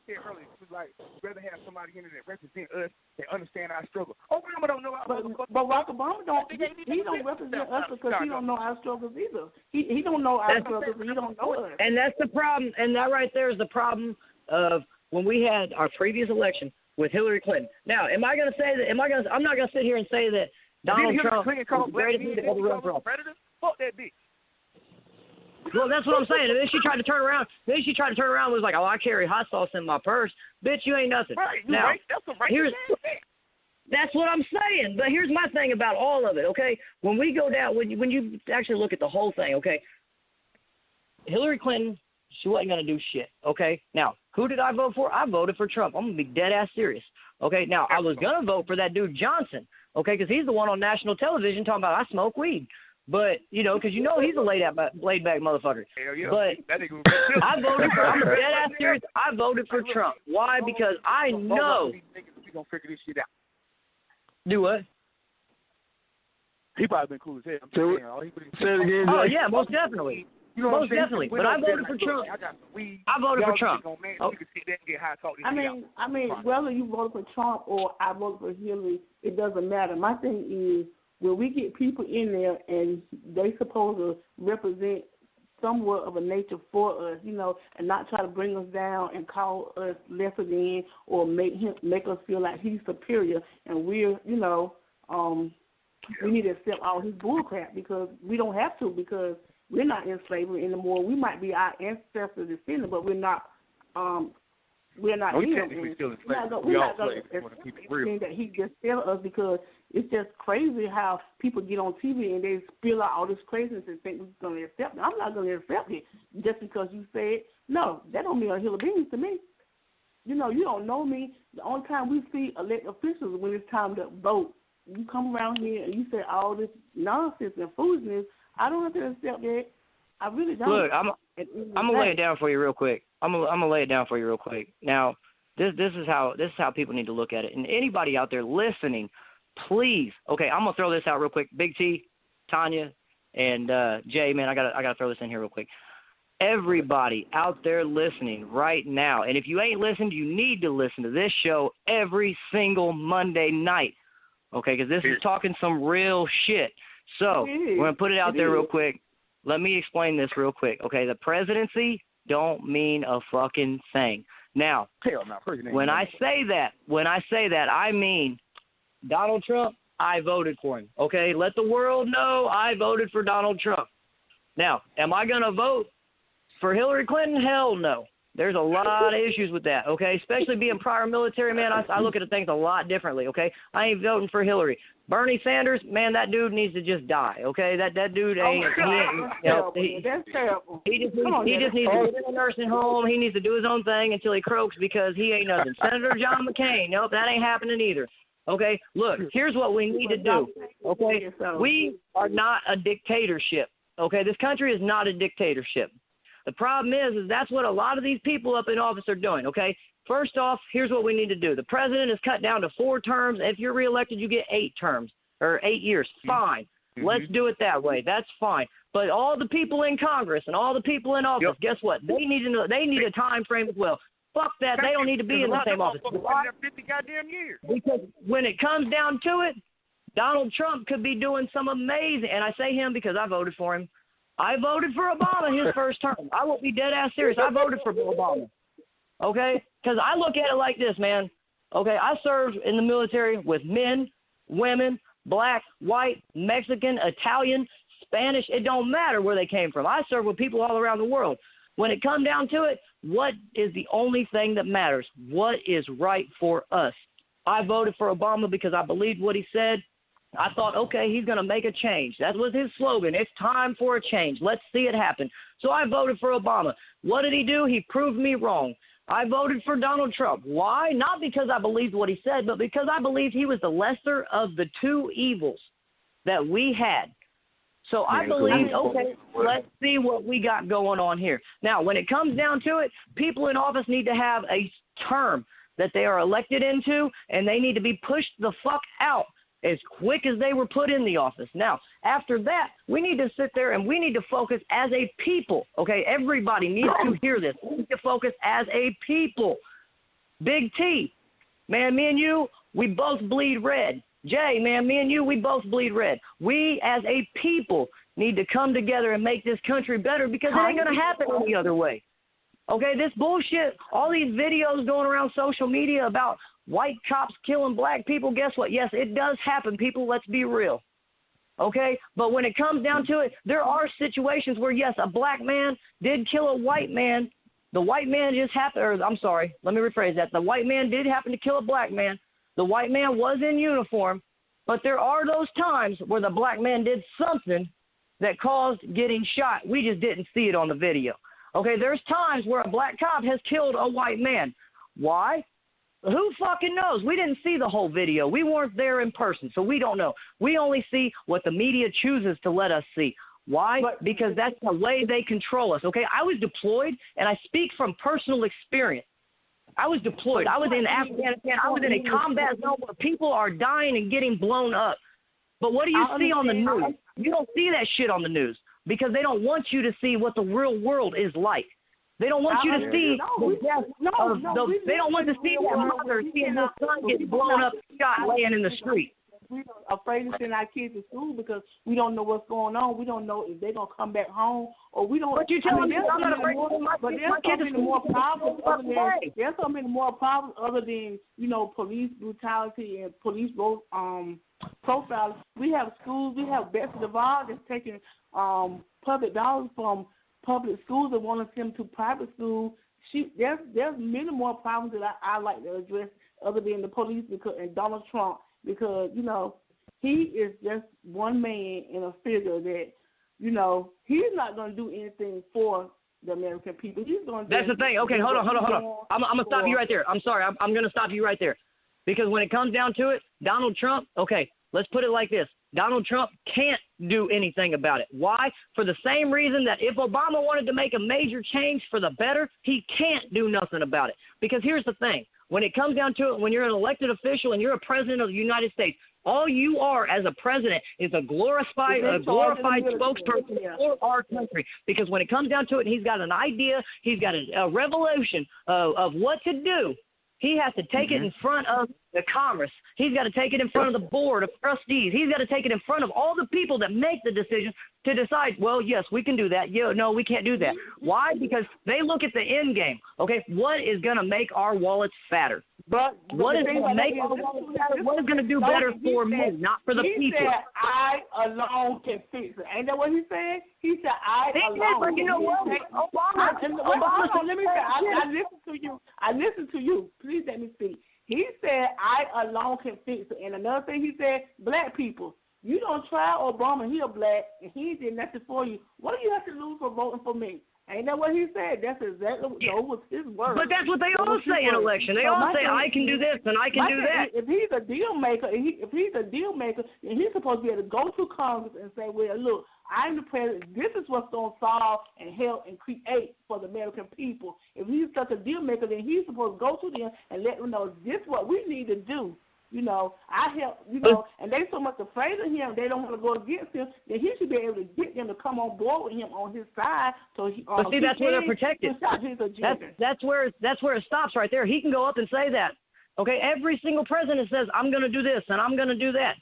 said earlier, it was like rather have somebody in there that represent us, that understand our struggle. Obama don't know our But Barack Obama don't. He don't represent us because he don't know our struggles either. He don't know our struggles. He don't know us. And that's the problem. And that right there is the problem of when we had our previous election with Hillary Clinton. Now, I'm not going to sit here and say that Donald Trump is the greatest thing to ever run for office. Fuck that bitch. Well, that's what I'm saying. And then she tried to turn around. And was like, "Oh, I carry hot sauce in my purse." Bitch, you ain't nothing. Right. Now, right. That's a right. That's what I'm saying. But here's my thing about all of it. Okay, when we go down, when you actually look at the whole thing, okay, Hillary Clinton, she wasn't going to do shit, okay? Now, who did I vote for? I voted for Trump. I'm going to be dead-ass serious, okay? Now, I was going to vote for that dude Johnson, okay, because he's the one on national television talking about I smoke weed. But, because he's a laid-back motherfucker. Hell yeah. But I'm dead-ass serious. I voted for Trump. Why? Because I know. We're going to figure this shit out. Do what? He probably been cool as hell. Say it again, oh, yeah, most definitely. Most definitely, but I voted for Trump. I voted for Trump. I mean, whether you voted for Trump or I voted for Hillary, it doesn't matter. My thing is when we get people in there and they supposed to represent somewhat of a nature for us, and not try to bring us down and call us lesser than or make us feel like he's superior, and we're, we need to accept all his bullcrap because we don't have to because we're not in slavery anymore. We might be our ancestors descendants, but we're not. We're not. We technically still in slavery. We all slaves. We want to keep it real. That he just tell us because it's just crazy how people get on TV and they spill out all this craziness and think we're going to accept it. I'm not going to accept it just because you say it. No, that don't mean a hill of beans to me. You don't know me. The only time we see elected officials is when it's time to vote. You come around here and you say all this nonsense and foolishness. I don't have to accept that. I really don't. Look, I'm gonna lay it down for you real quick. I'm gonna lay it down for you real quick. Now, this is how people need to look at it. And anybody out there listening, please, okay, I'm gonna throw this out real quick. Big T, Tanya, and Jay, man, I gotta throw this in here real quick. Everybody out there listening right now, and if you ain't listened, you need to listen to this show every single Monday night, okay? Because this is talking some real shit. So we're gonna put it out there real quick. let me explain this real quick. Okay, the presidency don't mean a fucking thing. Now, Hell no. when I say that, I mean Donald Trump, I voted for him. Okay, let the world know I voted for Donald Trump. Now, am I going to vote for Hillary Clinton? Hell no. There's a lot of issues with that, okay? Especially being prior military, man, I look at things a lot differently, okay? I ain't voting for Hillary. Bernie Sanders, man, that dude needs to just die, okay? That dude ain't, that's terrible. He just needs to go to a nursing home. He needs to do his own thing until he croaks because he ain't nothing. Senator John McCain, nope, that ain't happening either. Okay, look, here's what we need to do, okay? We are not a dictatorship, okay? This country is not a dictatorship. The problem is that's what a lot of these people up in office are doing, okay? First off, here's what we need to do. The president is cut down to 4 terms. If you're reelected, you get 8 terms or 8 years. Fine. Mm-hmm. Let's do it that way. That's fine. But all the people in Congress and all the people in office, guess what? They need to know. They need a time frame as well. Fuck that. They don't need to be in the same office. 50 goddamn years. Because when it comes down to it, Donald Trump could be doing some amazing, and I say him because I voted for him. I voted for Obama his first term. I will be dead ass serious. I voted for Obama. Okay? Because I look at it like this, man. Okay, I served in the military with men, women, black, white, Mexican, Italian, Spanish. It don't matter where they came from. I served with people all around the world. When it comes down to it, what is the only thing that matters? What is right for us? I voted for Obama because I believed what he said. I thought, okay, he's going to make a change. That was his slogan. It's time for a change. Let's see it happen. So I voted for Obama. What did he do? He proved me wrong. I voted for Donald Trump. Why? Not because I believed what he said, but because I believed he was the lesser of the 2 evils that we had. So I believe, okay, let's see what we got going on here. Now, when it comes down to it, people in office need to have a term that they are elected into, and they need to be pushed the fuck out as quick as they were put in the office. Now, after that, we need to sit there and we need to focus as a people, okay? Everybody needs to hear this. We need to focus as a people. Big T, man, me and you, we both bleed red. Jay, man, me and you, we both bleed red. We as a people need to come together and make this country better because it ain't going to happen any other way. Okay, this bullshit, all these videos going around social media about white cops killing black people, guess what? Yes, it does happen, people. Let's be real. Okay? But when it comes down to it, there are situations where, yes, a black man did kill a white man. The white man just happened, or I'm sorry, let me rephrase that. The white man did happen to kill a black man. The white man was in uniform. But there are those times where the black man did something that caused getting shot. We just didn't see it on the video. Okay, there's times where a black cop has killed a white man. Why? Who fucking knows? We didn't see the whole video. We weren't there in person, so we don't know. We only see what the media chooses to let us see. Why? Because that's the way they control us, okay? I was deployed, and I speak from personal experience. I was deployed. I was in Afghanistan. I was in a combat zone where people are dying and getting blown up. But what do you see on the news? You don't see that shit on the news because they don't want you to see what the real world is like. They don't want you to see the death of they don't want to see that mother seeing her son get blown up, shot, laying in the street. We're afraid to send our kids to school because we don't know what's going on. We don't know if they're going to come back home or we don't. But you telling me I'm not afraid to send my kids to school. There's so many more problems other than, you know, police brutality and police profiles. We have schools. We have Betsy DeVos that's taking public dollars from public schools and want to send them to private schools. There's many more problems that I like to address other than the police and Donald Trump. Because, you know, he is just one man in a figure that, you know, he's not going to do anything for the American people. He's going to do. That's the thing. Okay, hold on. I'm going to stop you right there. I'm sorry. I'm going to stop you right there. Because when it comes down to it, Donald Trump, okay, let's put it like this. Donald Trump can't do anything about it. Why? For the same reason that if Obama wanted to make a major change for the better, he can't do nothing about it. Because here's the thing. When it comes down to it, when you're an elected official and you're a president of the United States, all you are as a president is a glorified spokesperson for our country. Because when it comes down to it, and he's got an idea, he's got a revelation of what to do. He has to take it in front of the Congress. He's got to take it in front of the board of trustees. He's got to take it in front of all the people that make the decision to decide, well, yes, we can do that. Yeah, no, we can't do that. Why? Because they look at the end game. Okay, what is going to make our wallets fatter? But what is going to make our wallets fatter? What is going to do better for me, not for the people? He said, I alone can fix it. Ain't that what he said? He said, I alone. But you know what? Obama. Let me say, I listened to you. I listened to you. Please let me speak. He said, I alone can fix it. And another thing he said, black people, you don't try Obama, he a black, and he did nothing for you. What do you have to lose for voting for me? Ain't that what he said? That's exactly those was his words. But that's what they all say in election. They all say, I can do this and I can do that. If he's a deal maker, then he's supposed to be able to go to Congress and say, well, look, I'm the president. This is what's going to solve and help and create for the American people. If he's such a deal maker, then he's supposed to go to them and let them know this is what we need to do. You know, I help, you know, and they so much afraid of him, they don't want to go against him, then he should be able to get them to come on board with him on his side. So he, but see, that's where they're protected. That's where it stops right there. He can go up and say that. Okay, every single president says, I'm going to do this and I'm going to do that.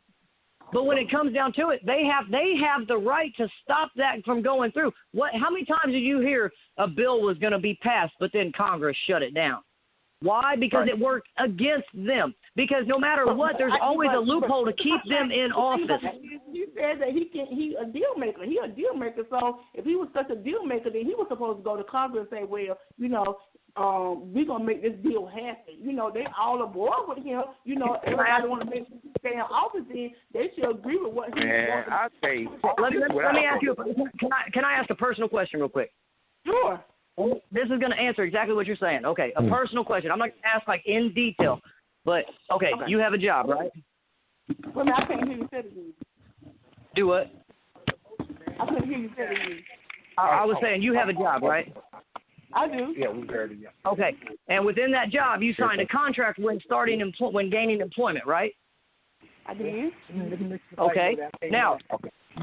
But when it comes down to it, they have the right to stop that from going through. How many times did you hear a bill was going to be passed, but then Congress shut it down? Why? Because it worked against them. Because no matter what, there's always a loophole to keep them in office. He said that he a deal maker. He a deal maker. So if he was such a deal maker, then he was supposed to go to Congress and say, well, you know, we're going to make this deal happen. You know, they all aboard with him. You know, everybody want to make him stay in office, then they should agree with what he wants. I'll say. Let me ask you, can I ask a personal question real quick? Sure. This is going to answer exactly what you're saying. Okay, a personal question. I'm not going to ask, like, in detail. But, okay, you have a job, right? Well, I can't hear you say it again. Do what? I couldn't hear you say it again. I was saying you have a job, right? I do. Yeah, we heard it. Yeah. Okay, and within that job, you signed a contract when gaining employment, right? I did. Okay. Now,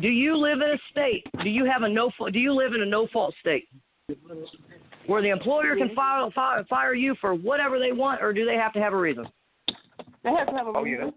do you live in a state? Do you live in a no-fault state where the employer can fire you for whatever they want, or do they have to have a reason? They have to have a reason.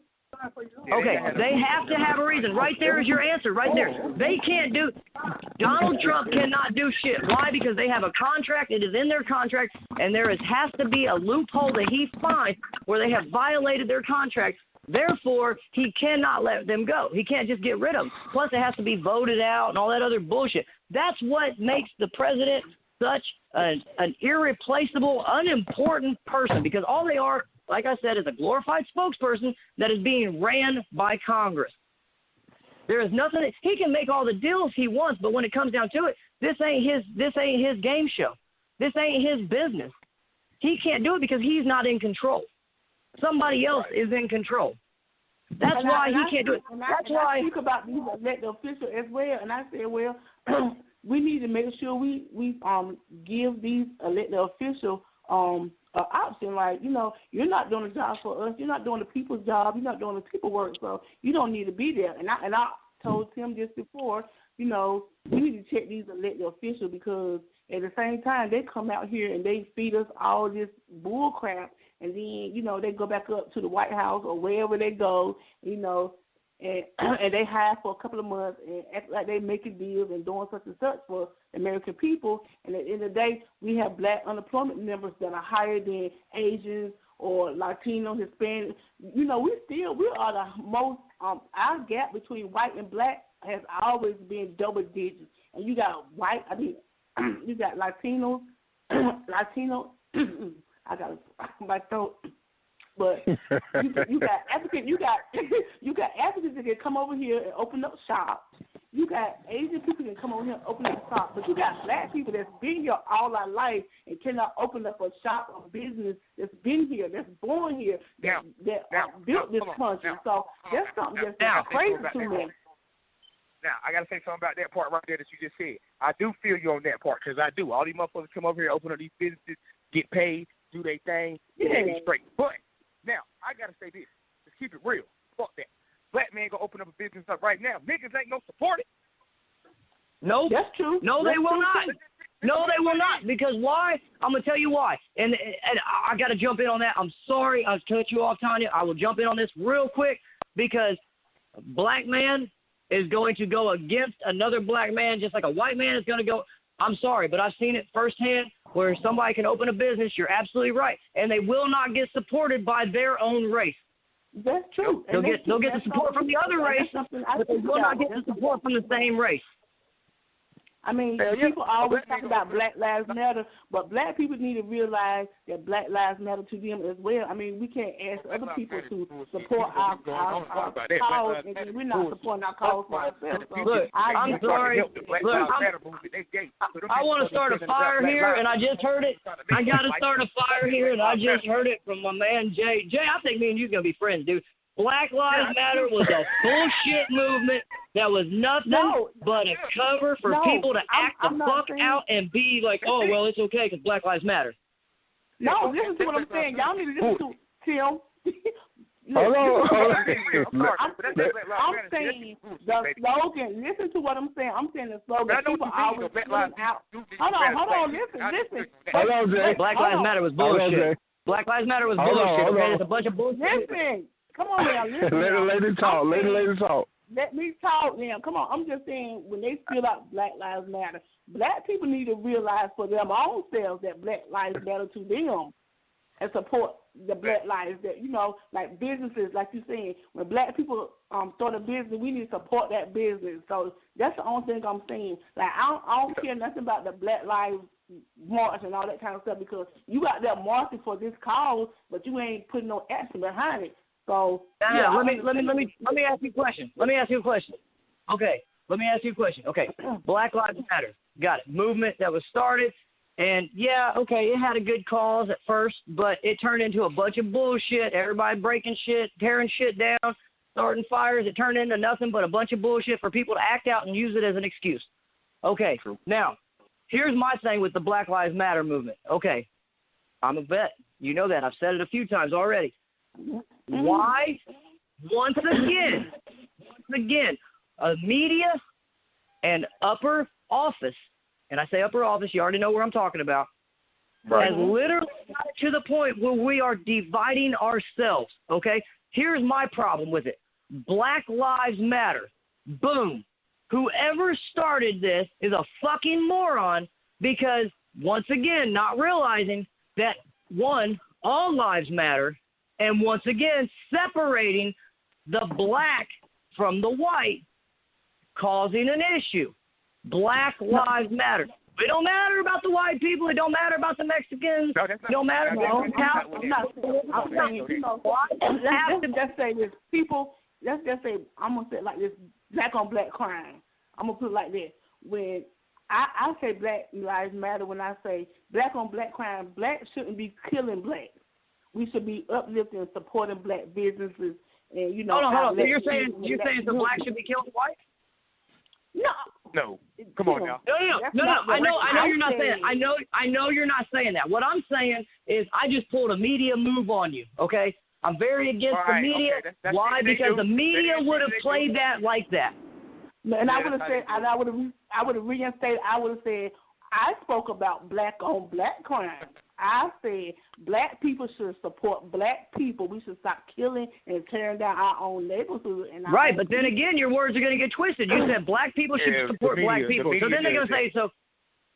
Okay, they have to have a reason. Right there is your answer, right there. They can't do – Donald Trump cannot do shit. Why? Because they have a contract. It is in their contract, and there has to be a loophole that he finds where they have violated their contract. Therefore, he cannot let them go. He can't just get rid of them. Plus, it has to be voted out and all that other bullshit. That's what makes the president such an irreplaceable, unimportant person, because all they are, like I said, is a glorified spokesperson that is being ran by Congress. There is nothing – he can make all the deals he wants, but when it comes down to it, this ain't his game show. This ain't his business. He can't do it because he's not in control. Somebody else is in control. That's why he can't do it. That's why I speak about these elected officials as well, and I said, well, we need to make sure we give these elected officials an option. Like, you know, you're not doing the job for us. You're not doing the people's job. You're not doing the people work, so you don't need to be there. And I told Tim just before, you know, we need to check these elected officials because at the same time they come out here and they feed us all this bull crap. And then, you know, they go back up to the White House or wherever they go, you know, and they hide for a couple of months and act like they making deals and doing such and such for the American people. And at the end of the day, we have black unemployment numbers that are higher than Asians or Latino, Hispanic. You know, we are the most, our gap between white and black has always been double digits. And you got you got Latinos, I got my throat, but you got African, you got Africans that can come over here and open up shops. You got Asian people that can come over here and open up shops, but you got black people that's been here all our life and cannot open up a shop or business that's been here, that's born here, that built this country. So that's something that's crazy to me. Now, I got to say something about that part right there that you just said. I do feel you on that part because I do. All these motherfuckers come over here, open up these businesses, get paid, do their thing, and they be straight. But now, I got to say this. Let's keep it real. Fuck that. Black man going to open up a business up right now. Niggas ain't no support it. Nope. That's true. No, they will not. No, they will not. Because why? I'm going to tell you why. And I got to jump in on that. I'm sorry I cut you off, Tanya. I will jump in on this real quick because a black man is going to go against another black man just like a white man is going to go. I'm sorry, but I've seen it firsthand where somebody can open a business. You're absolutely right. And they will not get supported by their own race. That's true. They'll get the support from the other race, but they will not get the support from the same race. I mean, people always talk about Black Lives Matter, but black people need to realize that Black Lives Matter to them as well. I mean, we can't ask other people to support our cause, and then we're not supporting our cause for ourselves. So look, I'm sorry. Look, I want to start a fire here, and I just heard it. I got to start a fire here, and I just heard it from my man, Jay. Jay, I think me and you are going to be friends, dude. Black Lives Matter was a bullshit movement that was nothing but a cover for people to act the fuck out and be like, oh, well, it's okay because Black Lives Matter. No, listen to what I'm saying. Y'all need to listen to Tim. Hello. I'm saying the slogan. Listen to what I'm saying. I'm saying the slogan. People always pulling out. Hold on. Listen. Hello, Jay. Black Lives Matter was bullshit. Black Lives Matter was bullshit. Okay, it's a bunch of bullshit. Listen. Come on now, listen. Let it talk. Let me talk now. Come on. I'm just saying when they spill out Black Lives Matter, black people need to realize for their own selves that Black Lives Matter to them and support the Black lives that, like businesses, like you're saying, when black people start a business, we need to support that business. So that's the only thing I'm saying. Like, I don't care nothing about the Black Lives March and all that kind of stuff because you out there marching for this cause, but you ain't putting no action behind it. So let me ask you a question. Okay, let me ask you a question. Okay, Black Lives Matter, got it. Movement that was started, and it had a good cause at first, but it turned into a bunch of bullshit. Everybody breaking shit, tearing shit down, starting fires. It turned into nothing but a bunch of bullshit for people to act out and use it as an excuse. Okay, now here's my thing with the Black Lives Matter movement. Okay, I'm a vet. You know that. I've said it a few times already. Why, once again, a media and upper office, and I say upper office, you already know where I'm talking about, has literally got to the point where we are dividing ourselves, okay? Here's my problem with it. Black Lives Matter. Boom. Whoever started this is a fucking moron because, once again, not realizing that, one, all lives matter, and once again, separating the black from the white, causing an issue. Black Lives Matter. It don't matter about the white people. It don't matter about the Mexicans. It don't matter about I'm saying, let's just say this. People, let's just say, I'm going to say it like this, black on black crime. I'm going to put it like this. When I say Black Lives Matter, when I say black on black crime, black shouldn't be killing blacks. We should be uplifting and supporting black businesses, and Hold on. So you're saying the black should be killing white? No. Come on now. No. I know you're not saying. I know you're not saying that. What I'm saying is, I just pulled a media move on you. Okay, I'm very against the media. Okay. That's why? Because the media would have played that like that. And I would have said, and I would have reinstated. I would have said, I spoke about black on black crime. I said black people should support black people. We should stop killing and tearing down our own neighborhood. Right, but then again, your words are going to get twisted. You said black people should support black people. So then they're going to say, so,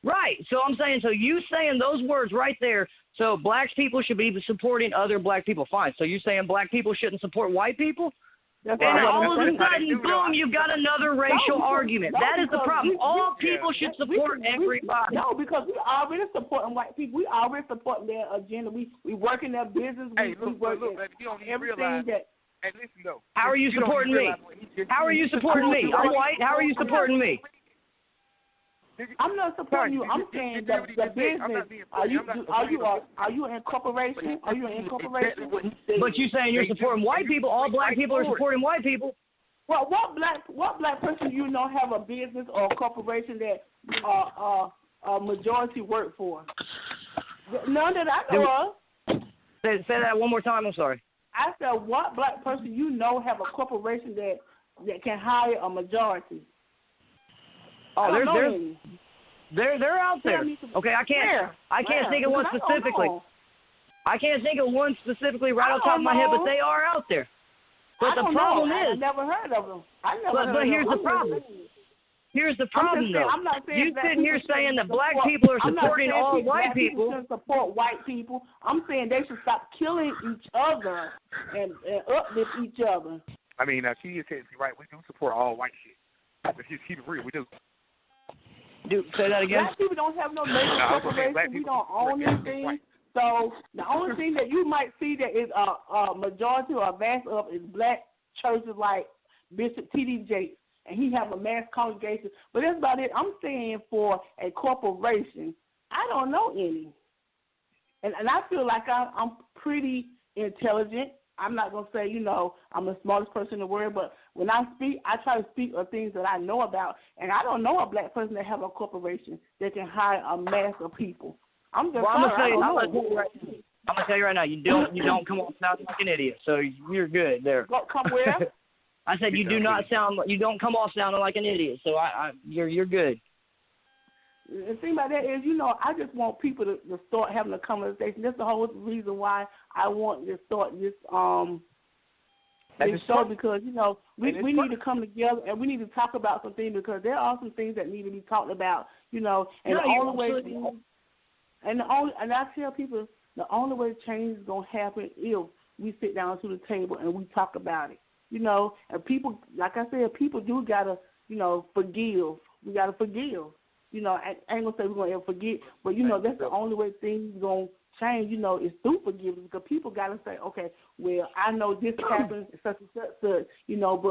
right. So I'm saying, so you saying those words right there, so black people should be supporting other black people. Fine. So you saying black people shouldn't support white people? And all of a sudden, boom, you've got another racial argument. That is the problem. All people should support everybody. No, because we already supporting white people. We already supporting their agenda. We work in their business. We work in everything that. Hey, listen though. How are you supporting me? How are you supporting me? I'm white. How are you supporting me? I'm not supporting you. I'm saying that the business. Are you in corporation? Are you in corporation? But you saying you're supporting white people? All black people are supporting white people. Well, what black person you know have a business or a corporation that a majority work for? None that I know of. Say that one more time. I'm sorry. I said, what black person you know have a corporation They're out there. Okay, I can't think of one specifically. I can't think of one specifically right off the top of my head, but they are out there. But the problem is, I never heard of them. But here's the problem. Here's the problem, though. I'm not saying you sitting here saying that black people are supporting all white people. Should support white people. I'm saying they should stop killing each other and uplift each other. I mean, she is technically right. We do support all white shit. If you keep it real, we do. Dude, say that again. Black people don't have no major corporation. We don't own anything. So the only thing that you might see that is a majority or a vast of is black churches like Bishop T.D. Jakes, and he have a mass congregation. But that's about it. I'm saying for a corporation, I don't know any. And I feel like I'm pretty intelligent. I'm not going to say, I'm the smartest person in the world, but when I speak, I try to speak of things that I know about. And I don't know a black person that have a corporation that can hire a mass of people. I'm going to tell you right now, you don't come off sounding like an idiot, so you're good there. Come where? I said you don't come off sounding like an idiot, so you're good. The thing about that is, I just want people to start having a conversation. That's the whole reason why I want to start this show, because we need to come together and we need to talk about some things, because there are some things that need to be talked about. And I tell people the only way change is gonna happen if we sit down to the table and we talk about it. And people, like I said, people do gotta forgive. We gotta forgive. I ain't gonna say we're gonna ever forget, but that's the only way things gonna change. Is through forgiveness, because people gotta say, okay, well, I know this happens, such and such, but in order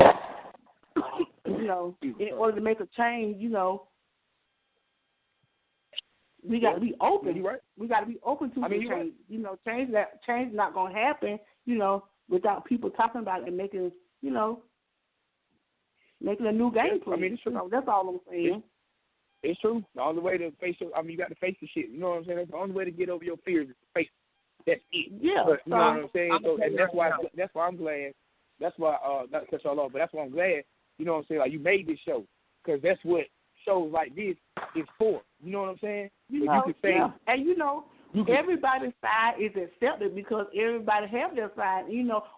to make a change, we got to be open. Right. We got to be open to change. Change not gonna happen. Without people talking about it and making a new game plan. It's true. That's all I'm saying. It's true. The only way to face you got to face the shit. You know what I'm saying? That's the only way to get over your fears is to face it. That's it. Yeah. But, you know what I'm saying? And that's why I'm glad. That's why, not to cut y'all off, but that's why I'm glad, you know what I'm saying, like you made this show. Because that's what shows like this is for. You know what I'm saying? You can say, and everybody's side is accepted because everybody have their side.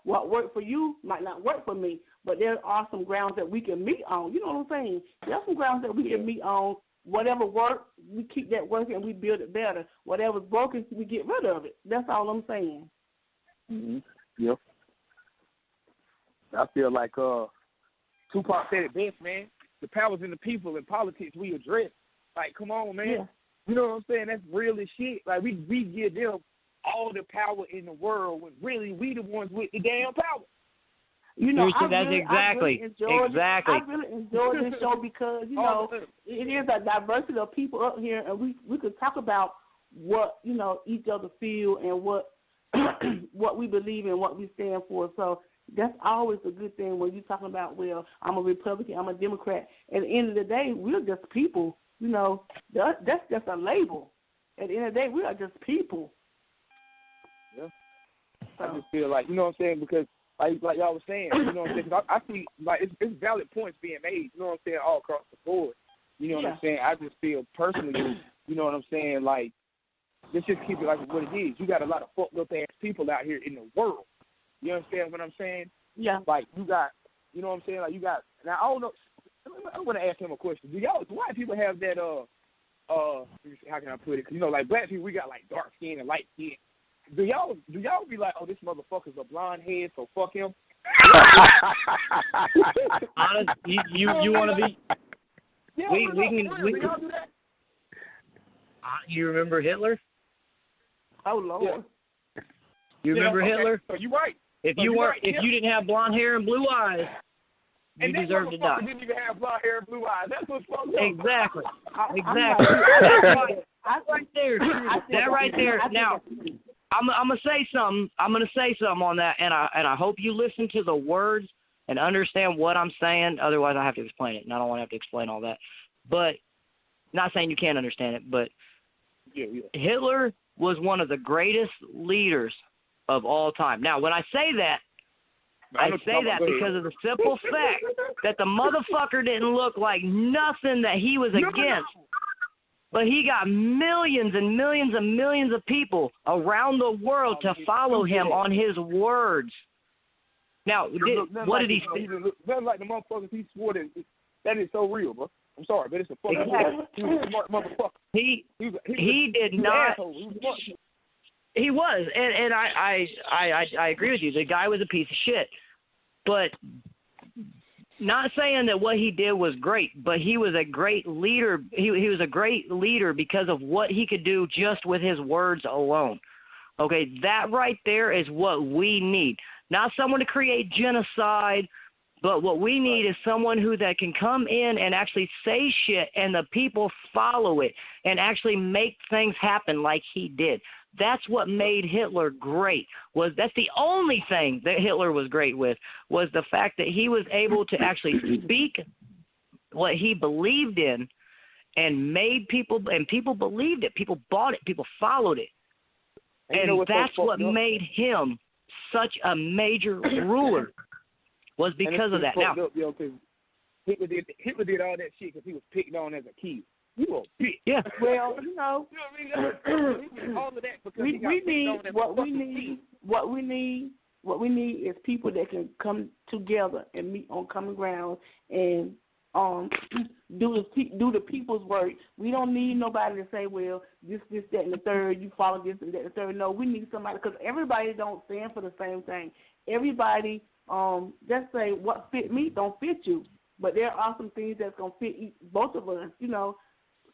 What worked for you might not work for me, but there are some grounds that we can meet on. You know what I'm saying? There are some grounds that we can meet on. Whatever works, we keep that working and we build it better. Whatever's broken, we get rid of it. That's all I'm saying. Mm-hmm. Yep. I feel like Tupac said it best, man. The power's in the people. In politics, we address. Like, come on, man. Yeah. You know what I'm saying? That's real as shit. Like, we give them all the power in the world when really we the ones with the damn power. I really enjoyed this show because, it is a diversity of people up here, and we could talk about what, each other feel and what what we believe in, what we stand for. So that's always a good thing when you're talking about, well, I'm a Republican, I'm a Democrat. At the end of the day, we're just people. That's just a label. At the end of the day, we are just people. Yeah. I just feel like, you know what I'm saying, because like y'all was saying, you know what I'm saying, 'cause I see, like, it's valid points being made, you know what I'm saying, all across the board. You know what I'm saying? I just feel personally, you know what I'm saying, like, let's just keep it like what it is. You got a lot of fucked up ass people out here in the world. You understand what I'm saying? Yeah. Like, you got, you know what I'm saying, like, you got, now, I don't know, I want to ask him a question. Do white people have that, how can I put it? 'Cause, like, black people, we got, like, dark skin and light skin. Do y'all be like, oh, this motherfucker's a blonde head, so fuck him? Honest, you want to be? Yeah, we can. Do y'all do that? You remember Hitler? Oh Lord. Yeah. You remember Hitler? So you right. If you didn't have blonde hair and blue eyes, you deserve to die. Didn't even have blonde hair and blue eyes. That's what's fucked up. Exactly. That's right there. That right there. Now, I'm gonna say something. I'm gonna say something on that, and I hope you listen to the words and understand what I'm saying. Otherwise, I have to explain it, and I don't want to have to explain all that. But not saying you can't understand it, but Hitler was one of the greatest leaders of all time. Now, when I say that, I say that because of the simple fact that the motherfucker didn't look like nothing that he was against. But he got millions and millions and millions of people around the world to follow him on his words. Now, what did he say? Nothing like the motherfuckers he swore that is so real, bro. I'm sorry, but it's a fucking he was a smart motherfucker. He did not. He was, and I agree with you. The guy was a piece of shit, but not saying that what he did was great. But he was a great leader. He was a great leader because of what he could do just with his words alone. Okay, that right there is what we need. Not someone to create genocide, but what we need is someone that can come in and actually say shit and the people follow it and actually make things happen like he did. That's what made Hitler great. That's the only thing that Hitler was great with, was the fact that he was able to actually speak what he believed in and made people, and people believed it. People bought it. People followed it. And that's what made him such a major ruler, was because of that. Now, Hitler did all that shit because he was picked on as a kid. You a bitch. Yeah. Well, you know, all of that because what we need is people that can come together and meet on common ground and do the people's work. We don't need nobody to say, well, this, that, and the third. You follow this and that, and the third. No, we need somebody, because everybody don't stand for the same thing. Everybody, just say what fit me don't fit you, but there are some things that's gonna fit both of us. You know,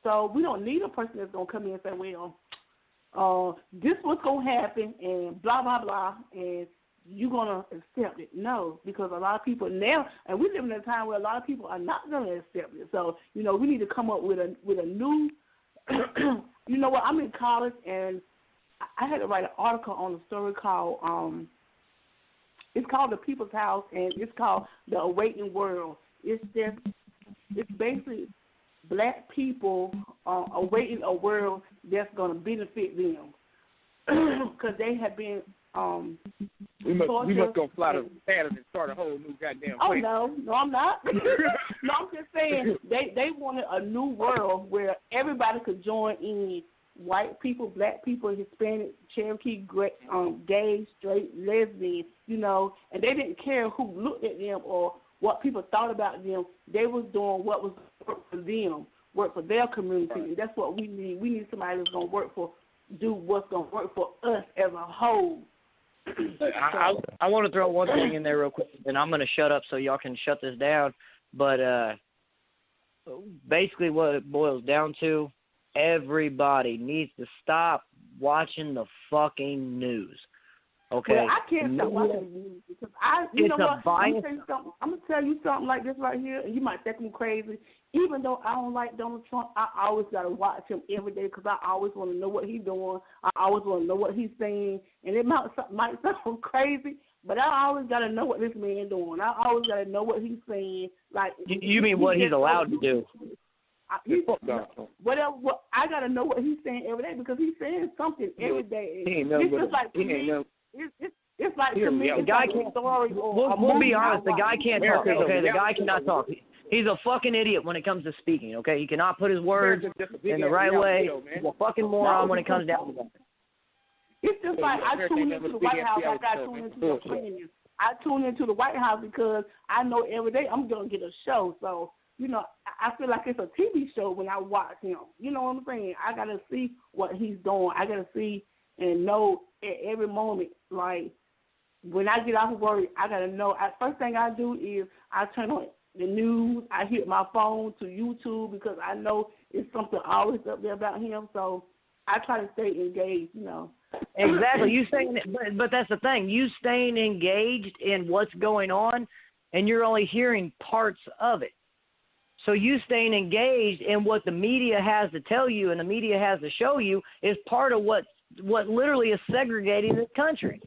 so we don't need a person that's gonna come in and say, well, this was gonna happen and blah blah blah, and you're going to accept it. No, because a lot of people now, and we live in a time where a lot of people are not going to accept it. So, you know, we need to come up with a new, you know what, I'm in college, and I had to write an article on a story called, it's called The People's House, and it's called The Awakening World. It's basically black people awaiting a world that's going to benefit them, because they have been we must go fly to Saturn and start a whole new goddamn place. No, I'm not. No, I'm just saying they wanted a new world where everybody could join in. White people, black people, Hispanic, Cherokee, gay, straight, lesbian, you know, and they didn't care who looked at them or what people thought about them. They was doing what was work for them, work for their community, and that's what we need. We need somebody that's going to do what's going to work for us as a whole. I want to throw one thing in there real quick, and I'm going to shut up so y'all can shut this down. But basically what it boils down to, everybody needs to stop watching the fucking news. Okay? Well, I can't stop watching the news because I'm going to tell you something like this right here, and you might think I'm crazy. Even though I don't like Donald Trump, I always got to watch him every day because I always want to know what he's doing. I always want to know what he's saying. And it might sound crazy, but I always got to know what this man doing. I always got to know what he's saying. Like, you mean what he's allowed to do? Whatever. I got to know what he's saying every day because he's saying something every day. It's just like to me. It's like to me. The guy can't. We'll be honest. The guy can't talk. Okay, the guy cannot talk. He's a fucking idiot when it comes to speaking, okay? He cannot put his words in the right way. He's a fucking moron when it comes down to that. It's just like I tune into the White House like I tune into the opinions. I tune into the White House because I know every day I'm going to get a show. So, you know, I feel like it's a TV show when I watch him. You know what I'm saying? I got to see what he's doing. I got to see and know at every moment. Like, when I get off of work, I got to know. First thing I do is I turn on the news. I hit my phone to YouTube because I know it's something always up there about him. So I try to stay engaged, you know. Exactly. But that's the thing. You staying engaged in what's going on, and you're only hearing parts of it. So you staying engaged in what the media has to tell you and the media has to show you is part of what literally is segregating this country.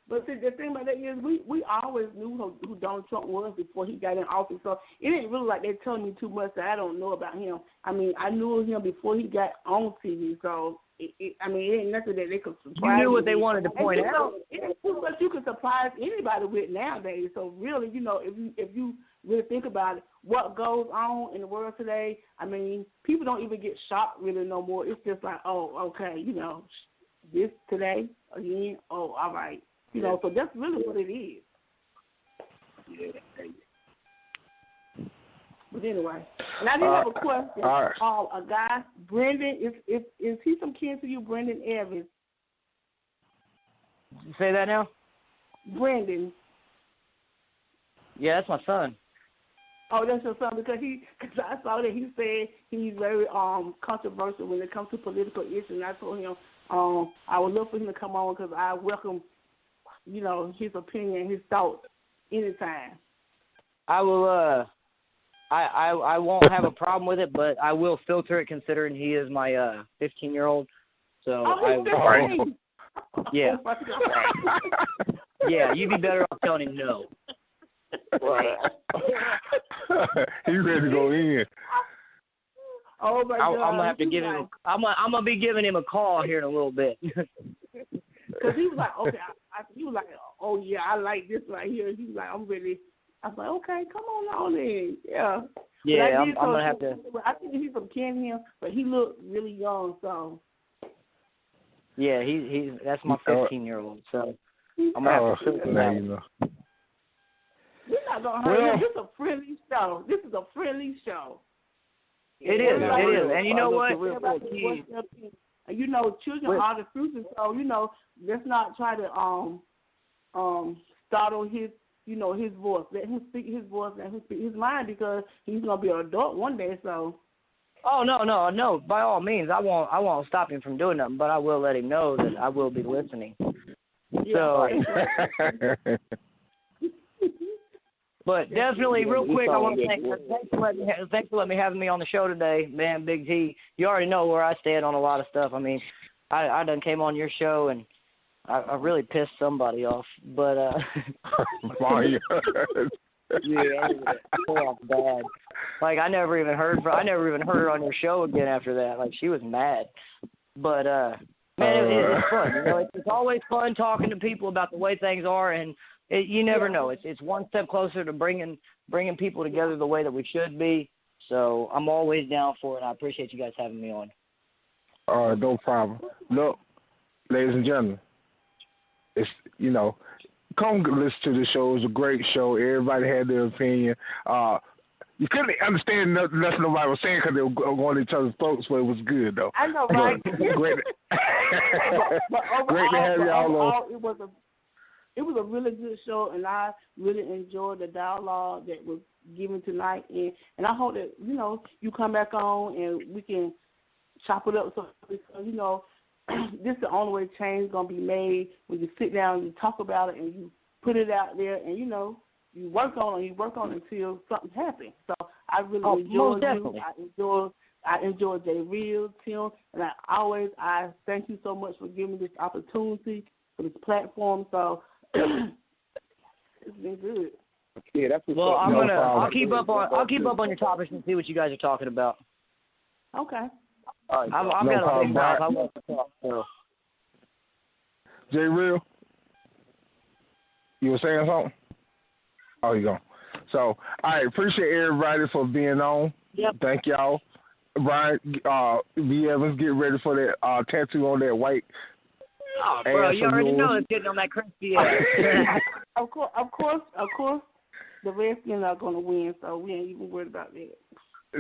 But see, the thing about that is we always knew who Donald Trump was before he got in office. So it ain't really like they're telling me too much that I don't know about him. I mean, I knew him before he got on TV. So, it ain't nothing that they could surprise. You knew what they wanted to point out. It ain't too much you can surprise anybody with nowadays. So really, you know, if you really think about it, what goes on in the world today, I mean, people don't even get shocked really no more. It's just like, oh, okay, you know, this today again. Oh, all right, you know. So that's really what it is. Yeah. But anyway, and I do have a question. Right. A guy, Brendan, is he some kin to you, Brendan Evans? Say that now? Brendan. Yeah, that's my son. Oh, that's your son, because I saw that he said he's very controversial when it comes to political issues. And I told him I would love for him to come on because I welcome, you know, his opinion, his thoughts anytime. I will. I won't have a problem with it, but I will filter it considering he is my 15-year-old. So yeah. Yeah, you'd be better off telling him no. He's ready to go in. Oh my God! I'm gonna have to give him. I'm gonna be giving him a call here in a little bit. Because he was like, okay, he was like, oh yeah, I like this right here. He was like, I'm ready. I was like, okay, come on in. Yeah. Yeah, I'm gonna have to. I think he's from Kenya, but he looked really young, so. Yeah, he's that's my 15-year-old, so I'm gonna have to filter that. You know. We're not gonna hurt him. This is a friendly show. This is a friendly show. It is, and you know what? You know, children are the future, so you know, let's not try to startle his, you know, his voice. Let him speak his voice, let him speak his mind, because he's gonna be an adult one day. So. Oh no! By all means, I won't stop him from doing nothing, but I will let him know that I will be listening. So. But definitely, real quick, I want to thanks for letting me having me on the show today, man. Big T, you already know where I stand on a lot of stuff. I mean, I done came on your show and I really pissed somebody off, but yeah, bad. Like I never even heard her on your show again after that. Like she was mad, but man, it's fun. You know, it's always fun talking to people about the way things are, and you never know. It's one step closer to bringing people together the way that we should be. So I'm always down for it. I appreciate you guys having me on. No problem. Look, ladies and gentlemen, it's, you know, come listen to the show. It's a great show. Everybody had their opinion. You couldn't understand nothing nobody was saying because they were going each other's throats, but it was good, though. I know, right? Great. but overall, great to have y'all on. It was a really good show, and I really enjoyed the dialogue that was given tonight. And I hope that, you know, you come back on and we can chop it up. So you know, this is the only way change is going to be made, when you sit down and you talk about it and you put it out there and, you know, you work on it until something happens. So I really enjoyed you. I enjoyed Jay Real, Tim, and I thank you so much for giving me this opportunity, for this platform. So it's been good. Yeah, that's what's well. I'll keep up on your topics and see what you guys are talking about. Okay. I've got a big mouth. I love to talk. So. Jay Real, you were saying something? Oh, you gone. So I appreciate everybody for being on. Yep. Thank y'all. Brian, V. Evans, get ready for that tattoo on that white. Oh, bro, you already know it's getting on that crispy ass. Of course, the Redskins are going to win, so we ain't even worried about that.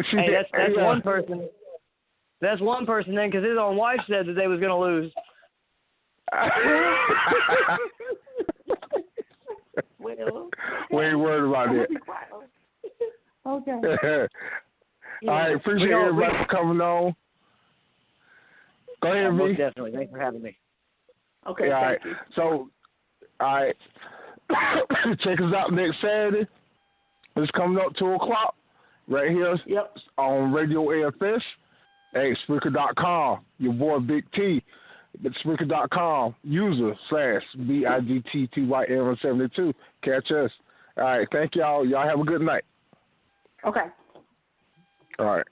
Hey, that's one person. That's one person then, because his own wife said that they was going to lose. Well, we ain't worried about that. Okay. All right, appreciate everybody for coming on. Go ahead, V. Most definitely. Thanks for having me. Okay, all right. You. So, all right. Check us out next Saturday. It's coming up 2 o'clock right here on Radio AFS. Hey, Spreaker.com. Your boy Big T. Spreaker.com. User /BIGTTYM72. Catch us. All right. Thank y'all. Y'all have a good night. Okay. All right.